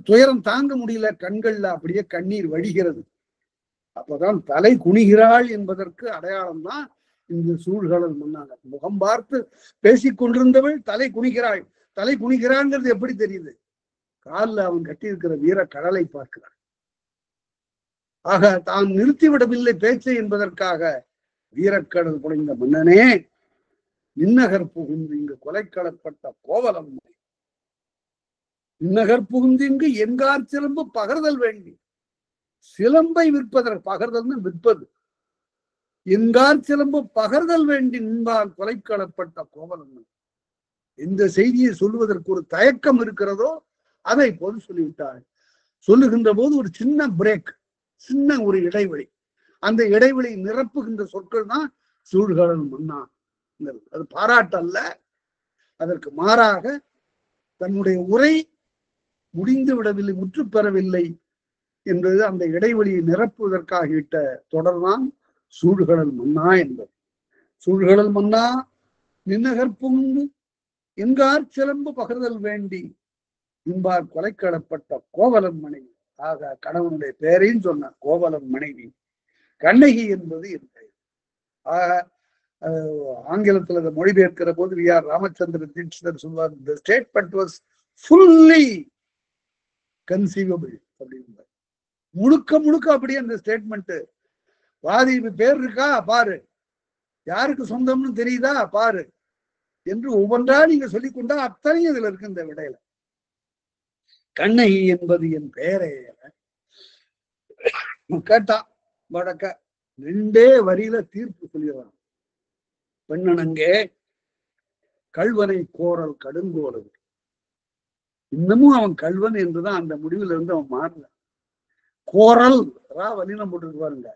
துயரம் தாங்க முடியல. கண்கள்ல அப்படியே கண்ணீர் வடிகிறது. அப்பதான் தலை குனிகிறாள் என்பதற்கு அடையாளம் தான் இந்த சூழ்கடல் மன்னாங்க. முகம் பார்த்து பேசிக் கொண்டிருந்தவள் தலை குனிகிறாள். தலை குனிகிறாங்கிறது எப்படி தெரியுது? காலில் அவன் கட்டியிருக்கிற வீர கடலை பார்க்கிறாள். ஆக தான் நிறுத்திவிடவில்லை பேச்சை என்பதற்காக வீரக்கடல் புனைந்த மன்னனே, நின்னகர் புகுந்து இங்கு கொலைக்களப்பட்ட கோவலம், நின்னகர் புகுந்து இங்கு எங்கார் சிலம்பு பகர்தல் வேண்டி. சிலம்பை விற்பதற்கு, பகர்தல்னு விற்பது, எங்கார் சிலம்பு பகர்தல் வேண்டி நின்பார் கொலைக்களப்பட்ட கோவலம். இந்த செய்தியை சொல்லுவதற்கு ஒரு தயக்கம் இருக்கிறதோ அதை போது சொல்லிவிட்டார். சொல்லுகின்ற போது ஒரு சின்ன பிரேக், சின்ன ஒரு இடைவெளி. அந்த இடைவெளி நிரப்புகின்ற சொற்கள் தான் சூழ்கடல் மன்னா. அது பாராட்டல்ல, அதற்கு மாறாக தன்னுடைய உரை முடிந்து விடவில்லை, முற்று பெறவில்லை என்பது அந்த இடைவெளியை நிரப்புவதற்காகிவிட்ட தொடர்தான் சூழ்கடல் மன்னா என்பது. சூழ்கடல் மன்னா நின்னகர் புகுந்து எங்கார் சிலம்பு பகர்தல் வேண்டி என்பார் கொலைக்களப்பட்ட கோவலன் மனைவி. ஆக கணவனுடைய பெயரையும் சொன்ன கோவலன் மனைவி கண்ணகி என்பது என் பெயர். ஆக ஆங்கிலத்தில் அதை மொழிபெயர்க்கிற போது வி ஆர் ராமச்சந்திர தீட்சிதர் சொல்வார், the statement was fully conceivable அப்படின்பார். முழுக்க முழுக்க அப்படியே அந்த ஸ்டேட்மெண்ட். வாதி பேர் இருக்கா பாரு, யாருக்கு சொந்தம்னு தெரியுதா பாரு என்று ஒவ்வொன்றா நீங்க சொல்லிக்கொண்டா அத்தனையும் இதுல இருக்கு. இந்த விடையில கண்ணகி என்பது என் பெயரே கேட்டான். வடக்க 2 வரியில தீர்ப்பு சொல்லிடுறான். பெண்ணனங்கே கல்வனை கோரல் கடுங்கோரல். இன்னமும் அவன் கல்வன் என்றுதான் அந்த முடிவுல இருந்து அவன் மாறல. கோரல் வலினம் போட்டு பாருங்க,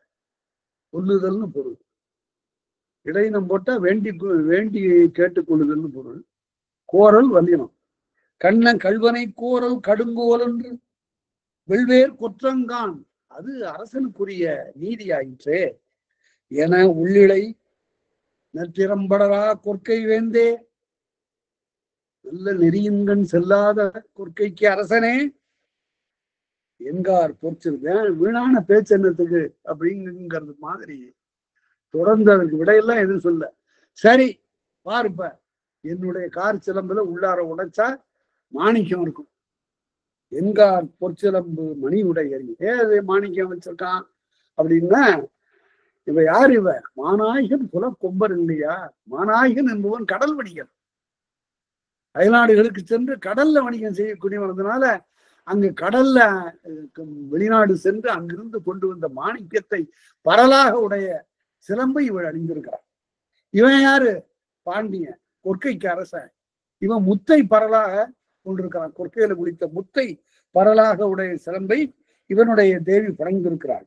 கொல்லுதல்னு பொருள். இடையினம் போட்டா வேண்டி வேண்டி கேட்டுக்கொள்ளுதல்னு பொருள். கோரல் வல்லினம். கண்ணன் கல்வனை கோரல் கடுங்கோல் என்று வெள்வேர் கொற்றங்கான், அது அரசனுக்குரிய நீதி ஆயிற்றே என உள்ளிளை நற்றிரம்படரா கொற்கை வேந்தே, நல்ல நெறியுங்கன் செல்லாத கொற்கைக்கு அரசனே என்கார் பொறிச்சிருக்கேன். வீணான பேச்சு என்னத்துக்கு அப்படிங்கிறது மாதிரி தொடர்ந்து அதற்கு விடையெல்லாம் எதுவும் சொல்ல. சரி பாருப்ப, என்னுடைய கார் சிலம்புல உள்ளார உடைச்சா மாணிக்கம் இருக்கும். என்கார் பொற்சிலம்பு மணி உடையறி. அது மாணிக்கம் வச்சிருக்கான் அப்படின்னா இவ யார்? இவ மாநாயகன் குல கொம்பர் இல்லையா? மாநாயகன் என்பவன் கடல் வணிகன். அயல்நாடுகளுக்கு சென்று கடல்ல வணிகம் செய்யக்கூடியவனதுனால அங்கு கடல்ல வெளிநாடு சென்று அங்கிருந்து கொண்டு வந்த மாணிக்கத்தை பரலாக உடைய சிலம்பை இவள் அணிந்திருக்கிறார். இவன் யாரு? பாண்டிய கொற்கைக்கு அரசன். இவன் முத்தை பரலாக கொண்டிருக்கிறான். கொற்கையில குளித்த முத்தை பரலாக உடைய சிலம்பை இவனுடைய தேவி படைந்திருக்கிறாள்.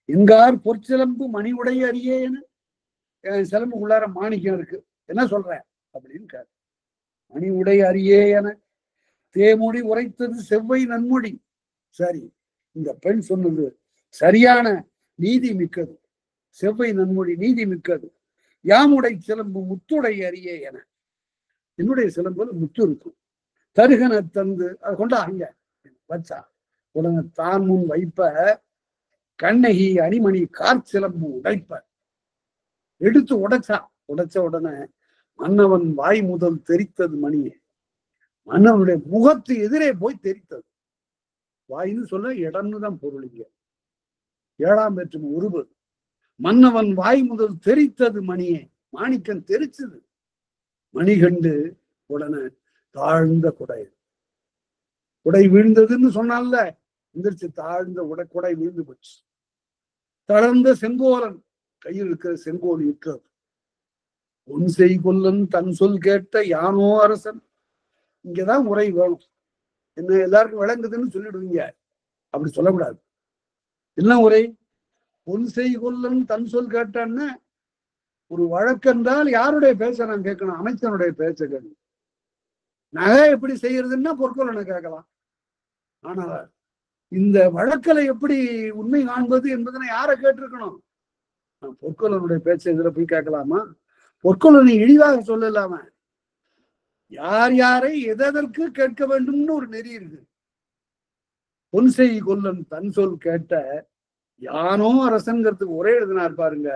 எங்கார் பொற்சிலம்பு மணி உடைய அறியேன்னு சிலம்பு உள்ளார மாணிக்கம் இருக்கு. என்ன சொல்றேன் அப்படின்னு கேட்டு, மணி உடைய அறியே என தேமொழி உரைத்தது செவ்வை நன்மொழி. சரி, இந்த பெண் சொன்னது சரியான நீதி மிக்கது. செவ்வை நன்மொழி நீதி மிக்கது. யாமுடை சிலம்பு முத்துடை அறியே என, என்னுடைய சிலம்புல முத்து இருக்கும். தருகன தந்து அதை கொண்டாங்க வச்சா. உடனே தான் முன் வைப்ப கண்ணகி அணிமணி கார் சிலம்பு உடைப்ப எடுத்து உடைச்சா. உடைச்ச உடனே மன்னவன் வாய் முதல் தெரித்தது மணியே. மன்னவனுடைய முகத்து எதிரே போய் தெரித்தது. வாயின்னு சொல்ல இடம்னு தான் பொருள். இங்க 7ஆம் வேற்றுமை உருவு. மன்னவன் வாய் முதல் தெரித்தது மணியே. மாணிக்கம் தெரிச்சது. மணி கண்டு உடனே தாழ்ந்த குடை. குடை வீழ்ந்ததுன்னு சொன்னால எந்திரிச்சு தாழ்ந்த குடை வீழ்ந்து போச்சு. தளர்ந்த செங்கோலன், கையில் இருக்கிற செங்கோல் இருக்கிறது. பொன் செய் கொல்லன் தன் சொல் கேட்ட யானோ அரசன். இங்கதான் உரை வேணும். என்ன எல்லாருக்கும் விளங்குதுன்னு சொல்லிடுவீங்க, அப்படி சொல்லக்கூடாது. என்ன உரை? பொன் செய் கொல்லன் தன் சொல் கேட்டான்னு ஒரு வழக்கென்றால் யாருடைய பேச்ச நான் கேட்கணும்? அமைச்சனுடைய பேச்ச கேட்கணும். நகை எப்படி செய்யறதுன்னா பொற்கொள்ளனை கேட்கலாம். ஆனா இந்த வழக்கலை எப்படி உண்மை காண்பது என்பதனை யாரை கேட்டிருக்கணும்? பொற்கொள்ளனுடைய பேச்சை இதுல போய் கேட்கலாமா? பொற்கொள்ளனை இழிவாக சொல்லலாம. யார் யாரை எதற்கு கேட்க வேண்டும்னு ஒரு நெறி இருக்கு. பொன் செய் கொல்லன் தன் சொல் கேட்ட யானோ அரசன்கிறதுக்கு ஒரே எழுதினார் பாருங்க.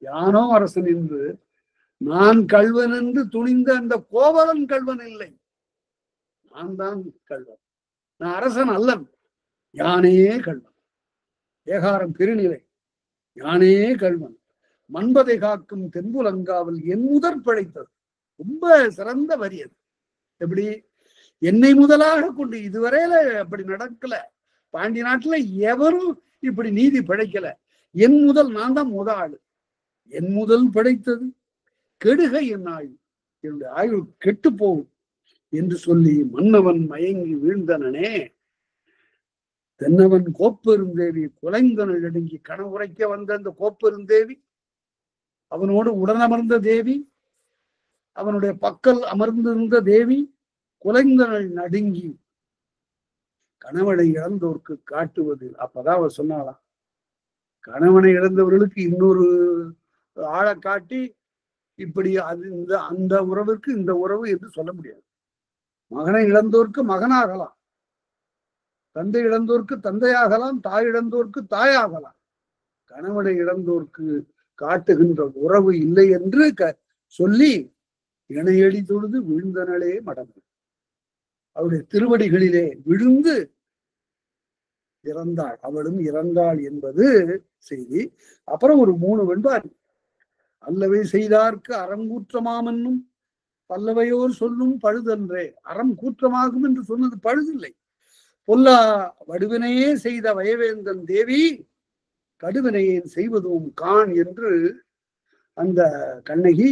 யானோ அரசன் என்று நான் கல்வன் என்று துணிந்த அந்த கோவலன் கல்வன் இல்லை. நான் தான் கல்வன், நான் அரசன் அல்லன். யானே கல்வன். ஏகாரம் பெருநிலை. யானே கல்வன். மன்பதை காக்கும் தென்புலங்காவல் என் முதற் பிழைத்தது. ரொம்ப சிறந்த வரி அது. எப்படி? என்னை முதலாக கொண்டு இதுவரையில அப்படி நடக்கல. பாண்டி நாட்டுல எவரும் இப்படி நீதி பிழைக்கல. என் முதல், நான் தான் முத ஆளு. என் முதல் பிழைத்தது கெடுக என் ஆயுள், என்னுடைய ஆயுள் கெட்டு போகும் என்று சொல்லி மன்னவன் மயங்கி வீழ்ந்தனனே. தென்னவன் கோப்பெருந்தேவி குலைந்தனள் நடுங்கி கனவுரைக்க வந்த அந்த கோப்பெருந்தேவி, அவனோடு உடனமர்ந்த தேவி, அவனுடைய பக்கல் அமர்ந்திருந்த தேவி குலைந்தனள் நடுங்கி கணவனை இழந்தோர்க்கு காட்டுவது. அப்பதான் அவர் சொன்னாலாம், கணவனை இழந்தவர்களுக்கு இன்னொரு ஆளை காட்டி இப்படி அது அந்த உறவிற்கு இந்த உறவு என்று சொல்ல முடியாது. மகனை இழந்தோர்க்கு மகனாகலாம், தந்தை இழந்தோர்க்கு தந்தையாகலாம், தாய் இழந்தோர்க்கு தாயாகலாம். கணவனை இழந்தோர்க்கு காட்டுகின்ற உறவு இல்லை என்று சொல்லி இணையடி தொழுது விழுந்தனளே மடங்கு. அவருடைய திருவடிகளிலே விழுந்து இறந்தாள், அவளும் இறந்தாள் என்பது செய்தி. அப்புறம் ஒரு 3 வெண்பார். அல்லவை செய்தார்க்கு அறங்கூற்றமாமென்னும் பல்லவையோர் சொல்லும் பழுதன்றே. அறம் கூற்றமாகும் என்று சொன்னது பழுதில்லை. பொல்லா வடுவினையே செய்த வயவேந்தன் தேவி கடுவினையை செய்வதும் கான் என்று அந்த கண்ணகி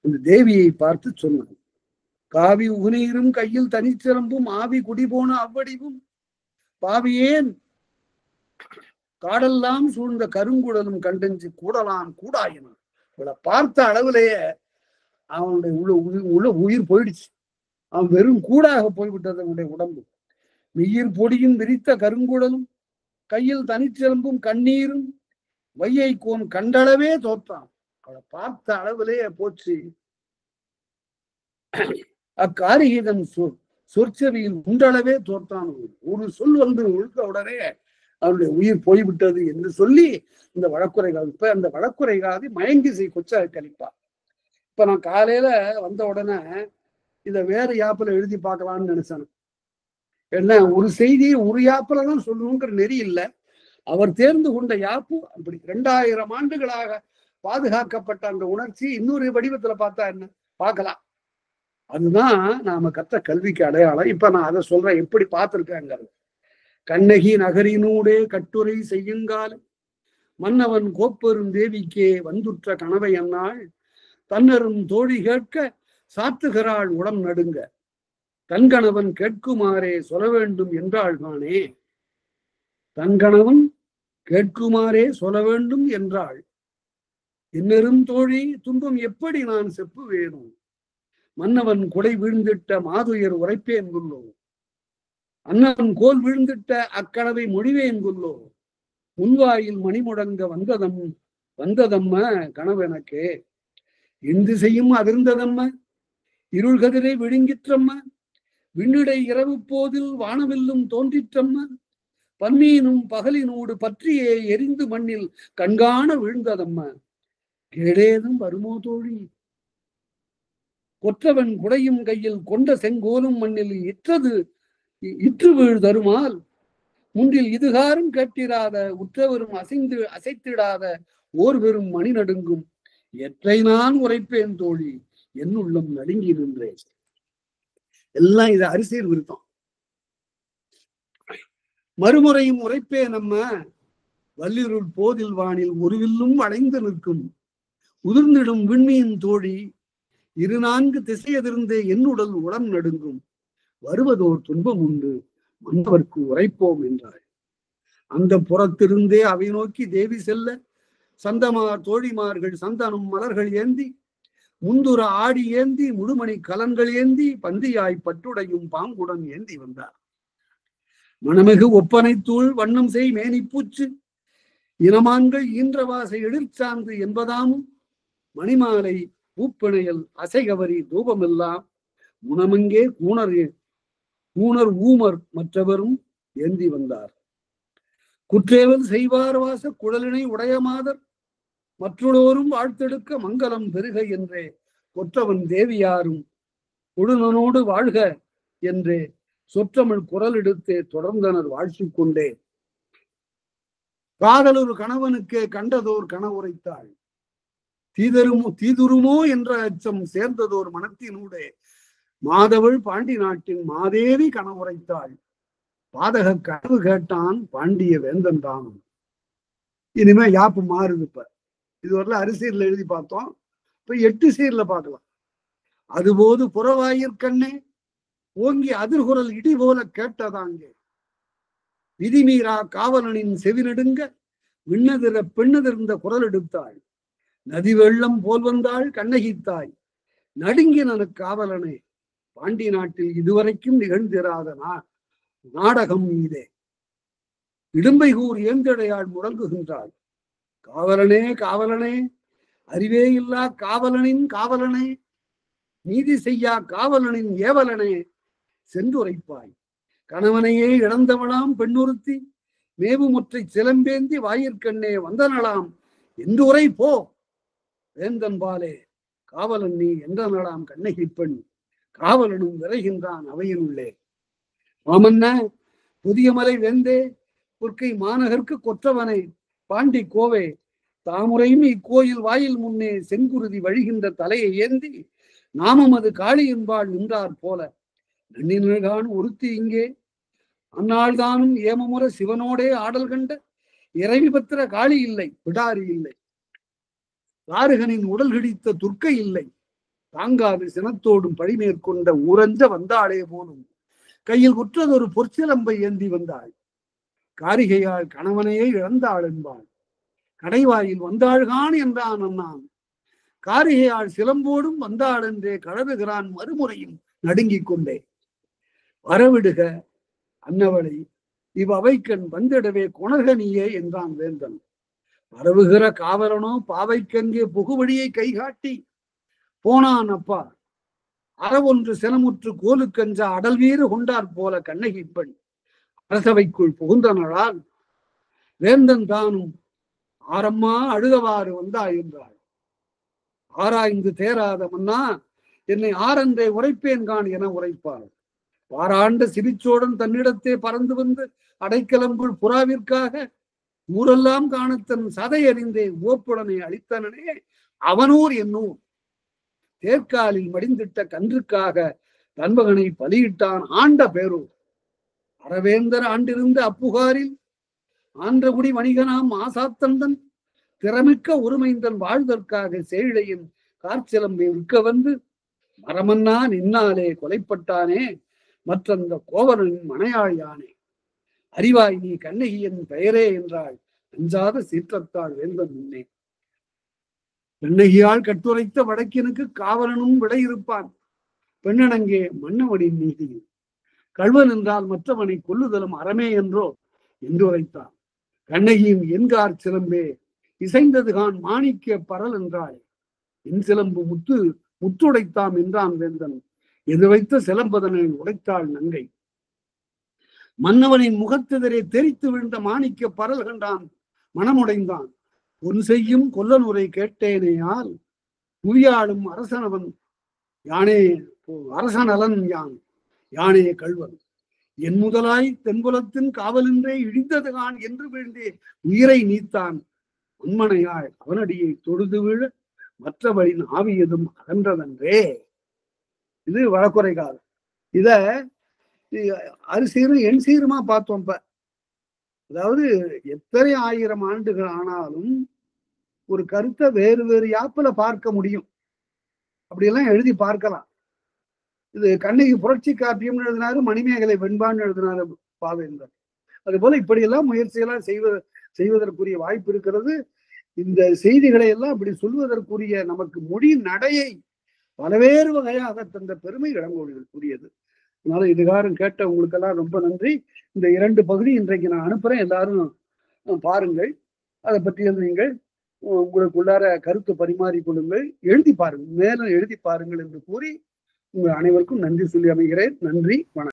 அந்த தேவியை பார்த்து சொன்னான். காவி உகுநீரும் கையில் தனிச்சிறம்பும் ஆவி குடிபோன அவ்வடிவும் பாவியேன் காடெல்லாம் சூழ்ந்த கருங்குடலும் கண்டஞ்சி கூடலாம் கூடாயினான். இவளை பார்த்த அளவிலேயே அவனுடைய உள்ள உயிர் போயிடுச்சு. அவன் வெறும் கூடாக போய்விட்டது அவனுடைய உடம்பு. மெய்யிர் பொடியும் விரித்த கருங்குடலும் கையில் தனிச்சிறம்பும் கண்ணீரும் வையை கோன் கண்டளவே தோற்றான். அவளை பார்த்த அளவிலேயே போச்சு. அக்காரிகீதன் சொற்செவியில் உண்டளவே தோற்றான். ஒரு சொல் வந்து உழுக்க உடனே அவனுடைய உயிர் போய்விட்டது என்று சொல்லி இந்த வழக்குரைகாதி. இப்ப அந்த வழக்குரைகாதி மயங்கிசை கொச்ச கழிப்பார். இப்ப நான் காலையில வந்த உடனே இத வேற யாப்பில எழுதி பார்க்கலாம்னு நினைச்சேன். என்ன ஒரு செய்தியை ஒரு யாப்பில தான் சொல்லணுங்கிற நெறி இல்லை. அவர் தேர்ந்து கொண்ட யாப்பு அப்படி 2000 ஆண்டுகளாக பாதுகாக்கப்பட்ட அந்த உணர்ச்சி இன்னொரு வடிவத்துல பார்த்தா என்ன பார்க்கலாம். அதுதான் நாம கற்ற கல்விக்கு அடையாளம். இப்ப நான் அதை சொல்றேன், எப்படி பார்த்திருக்கேங்கிறது. கண்ணகி நகரினூடே கட்டுரை செய்யுங்கால் மன்னவன் கோப்பெரும் தேவிக்கே வந்துற்ற கனவை என்னாள் தன்னரும் தோழி கேட்க சாத்துகிறாள் உடம் நடுங்க தன்கணவன் கேட்குமாறே சொல்ல வேண்டும் என்றாள் தானே. தன்கணவன் கேட்குமாறே சொல்ல வேண்டும் என்றாள். இன்னரும் தோழி துன்பம் எப்படி நான் செப்பு வேணும் மன்னவன் கொடை வீழ்ந்திட்ட மாதுயர் உரைப்பேன் கொள்ளோ அன்னவன் கோல் வீழ்ந்திட்ட அக்கனவை மொழிவேன் கொள்ளோ முன்வாயில் மணிமுடங்க வந்ததம்ம கனவெனக்கே இந்து செய்யும் அதிர்ந்ததம்ம இருள் கதிரை விழுங்கிற்றம்ம விண்ணிடை இரவு போதில் வானவில்லும் தோன்றிற்றம்ம பன்மீனும் பகலினோடு பற்றியே எரிந்து மண்ணில் கண்காண விழுந்ததம்ம கேடேதும் வருமோ தோழி கொற்றவன் குடையும் கையில் கொண்ட செங்கோலும் மண்ணில் இற்று வீழ் தருமால் முன்றில் இதுகாரும் கேட்டிராத உற்றவரும் அசைத்திடாத ஓர் பெரும் மணி நடுங்கும் எற்றை நான் உரைப்பேன் தோழி என்னுள்ளம் நடுங்கி நின்றேன். எல்லாம் இது அரிசியில் விருத்தம். மறுமுறையும் உரைப்பே நம்ம வல்லிருள் போதில் வானில் ஒருவில்லும் அடைந்து நிற்கும் உதிர்ந்திடும் விண்மீன் தோழி 4 திசையதிர்ந்தே என்னுடல் உடம் நடுங்கும் வருவதோர் துன்பம் உண்டு மன்னவர்க்கு உரைப்போம் என்றாள். அந்த புறத்திருந்தே அவை நோக்கி தேவி செல்ல சந்தமார் தோழிமார்கள் சந்தனம் மலர்கள் ஏந்தி முந்துர ஆடி ஏந்தி முழுமணி கலன்கள் ஏந்தி பந்தியாய் பட்டுடையும் பாங்குடன் ஏந்தி வந்தார். மணமிகு ஒப்பனைத்தூள் வண்ணம் செய் மேனிப்பூச்சு இனமான்கள் ஈன்றவாசை எழிற்சார்ந்து என்பதாமும் மணிமாலை பூப்பிணையல் அசைகவரி தூபமெல்லாம் முனமங்கே கூணர் ஊமர் மற்றவரும் ஏந்தி வந்தார். குற்றேவல் செய்வார் வாச குழலினை உடைய மாதர் மற்றொருவரும் வாழ்த்தெடுக்க மங்களம் பெருக என்றே கொற்றவன் தேவியாரும் குழுனனோடு வாழ்க என்றே சொற்றமிழ் குரல் எடுத்தே தொடர்ந்தனர் வாழ்த்திக் கொண்டே. காதலொரு கணவனுக்கே கண்டதோர் கனவுரைத்தாள் தீதுருமோ என்ற அச்சம் சேர்ந்ததோர் மனத்தினூடே மாதவள் பாண்டி நாட்டின் மாதேவி கனவுரைத்தாள் பாதக கனவு கேட்டான் பாண்டிய வேந்தன் தானும். இனிமே யாப்பு மாறுது. இப்ப இதுவரையில அரிசீர்ல எழுதி பார்த்தோம், இப்ப 8 சீர்ல பார்க்கலாம். அதுபோது புறவாயிற்கண்ணே ஓங்கி அதிர்குரல் இடி போல கேட்டதாங்கே விதிமீரா காவலனின் செவிநெடுங்க விண்ணதிர பெண்ணதிர்ந்த குரல் எடுத்தாள் நதி வெள்ளம் போல் வந்தாள் கண்ணகித்தாய் நடுங்கின காவலனே பாண்டி நாட்டில் இதுவரைக்கும் நிகழ்ந்திராத நாடகம் மீதே இடும்பை கூர் ஏந்தடையாள் முழங்குகின்றாள். காவலனே காவலனே அறிவே இல்லா காவலனின் காவலனே நீதி செய்யா காவலனின் ஏவலனே சென்றுரைப்பாய் கணவனையே இழந்தவளாம் பெண்ணுறுத்தி மேவுமுற்றை சிலம்பேந்தி வாயிற்கண்ணே வந்தனலாம் என்று உரை போ வேந்தன் பாலே காவலன் நீ என்றனலாம் கண்ணகி பெண் காவலனும் விரைகின்றான் அவையினுள்ளே. மாமன்ன புதிய மலை வேந்தே கொற்கை மாநகர்க்கு கொற்றவனை பாண்டி கோவை தாமுறையும் இக்கோயில் வாயில் முன்னே செங்குருதி வழிகின்ற தலையை ஏந்தி நாமம் அது காளி என்பாள் நின்றார் போல நன்னினகான் ஒருத்தி இங்கே அந்நாள் தானும் ஏமமுற சிவனோடே ஆடல் கண்ட இறைவி பத்திர காளி இல்லை, பிடாரி இல்லை, தாருகனின் உடல் கிடித்த துர்க்கை இல்லை, தாங்காது சினத்தோடும் பழி மேற்கொண்ட ஊரஞ்ச வந்தாளே போலும் கையில் குற்றதொரு பொற்சிலம்பை ஏந்தி வந்தாள். காரிகையால் கணவனையே இழந்தாள் என்பாள். கடைவாயில் வந்தாள்கான் என்றான் அண்ணான். காரிகையால் சிலம்போடும் வந்தாள் என்றே கழறுகிறான் மறுமுறையும் நடுங்கிக் கொண்டே. வரவிடுக அன்னவளை இவ்வவைக்கண் வந்திடவே கொணர்கனியே என்றான் வேந்தன். பரவுகிற காவலனோ பாவைக்கங்கே புகுவழியை கைகாட்டி போனான் அப்பா. அறவொன்று சினமுற்று கோலுக்கஞ்சா அடல் வீறு கொண்டாற் போல கண்ணகி பெண் அரசவைக்குள் புகுந்தனளால் வேந்தன் தானும் ஆரம்மா அழுகவாறு வந்தாய் என்றாள். ஆராய்ந்து தேராத மன்னா என்னை ஆரன்றே உரைப்பேன் கான் என உரைப்பாள். பாராண்ட சிரிச்சோடன் தன்னிடத்தே பறந்து வந்து அடைக்கலம்புள் புறாவிற்காக ஊரெல்லாம் காணத்தன் சதை அறிந்தே ஓப்புடனை அளித்தனனே அவனூர் என்னூர். தேர்காலில் மடிந்திட்ட கன்றுக்காக தன்மகனை பலியிட்டான் ஆண்ட பேரூர். அறவேந்தர் ஆண்டிருந்த அப்புகாரில் ஆன்றகுடி வணிகனாம் ஆசாத்தந்தன் திறமிக்க ஒருமைந்தன் வாழ்தற்காக சேழையின் காற்சிலம்பை விற்க வந்து மரமன்னா நின்னாலே கொலைப்பட்டானே மற்றந்த கோவலனின் மனையாளியானே. அறிவாய் நீ கண்ணகியின் பெயரே என்றாள் அஞ்சாத சீற்றத்தாள் வேந்தன் முன்னே. கண்ணகியால் கட்டுரைத்த வடக்கினுக்கு காவலனும் விடை இருப்பான். பெண்ணனங்கே மன்னவனின் நீதியில் கள்வன் என்றால் மற்றவனை கொல்லுதலும் அறமே என்றோ என்று உரைத்தான். கண்ணகியின் என்கார் சிலம்பே இசைந்ததுகான் மாணிக்க பரல் என்றாள். என் சிலம்பு முத்துடைத்தாம் என்றான் வேந்தன். எது வைத்த சிலம்பதனை உடைத்தாள் நங்கை. மன்னவனின் முகத்தெதிரே தெரித்து விழுந்த மாணிக்க பரல் கண்டான் மனமுடைந்தான். பொன் செய்யும் கொல்லனுரை கேட்டேனேயால் புவியாளும் அரசனவன் யானே அரசனலன் யான் யானே கள்வன். என் முதலாய் தென்புலத்தின் காவலின்றே இடிந்ததுகான் என்று வீழ்ந்தே உயிரை நீத்தான் உண்மனையாள் அவனடியை தொழுது விழ மற்றவரின் ஆவியதும் அகன்றதன்றே. இது வழக்குரை காலம். இத அரிசீரும் எண் சீருமா பார்த்தோம். இப்ப அதாவது எத்தனை ஆயிரம் ஆண்டுகள் ஆனாலும் ஒரு கருத்தை வேறு வேறு யாப்புல பார்க்க முடியும். அப்படியெல்லாம் எழுதி பார்க்கலாம். இது கண்ணகி புரட்சி காப்பியம்னு எழுதினாரு, மணிமேகலை வெண்பான்னு எழுதினாரு பாவேந்தர். அது போல இப்படியெல்லாம் முயற்சியெல்லாம் செய்வதற்குரிய வாய்ப்பு இருக்கிறது. இந்த செய்திகளை எல்லாம் இப்படி சொல்வதற்குரிய நமக்கு மொழி நடையை பலவேறு வகையாக தந்த பெருமை இளங்கோவடிகளுக்குரியது. அதனால இதுகாரம் கேட்ட உங்களுக்கெல்லாம் ரொம்ப நன்றி. இந்த 2 பகுதி இன்றைக்கு நான் அனுப்புறேன், எல்லாரும் பாருங்கள். அதை பற்றி நீங்கள் உங்களுக்குள்ளார கருத்து பரிமாறிக்கொள்ளுங்கள், எழுதி பாருங்கள், மேலும் எழுதி பாருங்கள் என்று கூறி உங்கள் அனைவருக்கும் நன்றி சொல்லி அமைகிறேன். நன்றி, வணக்கம்.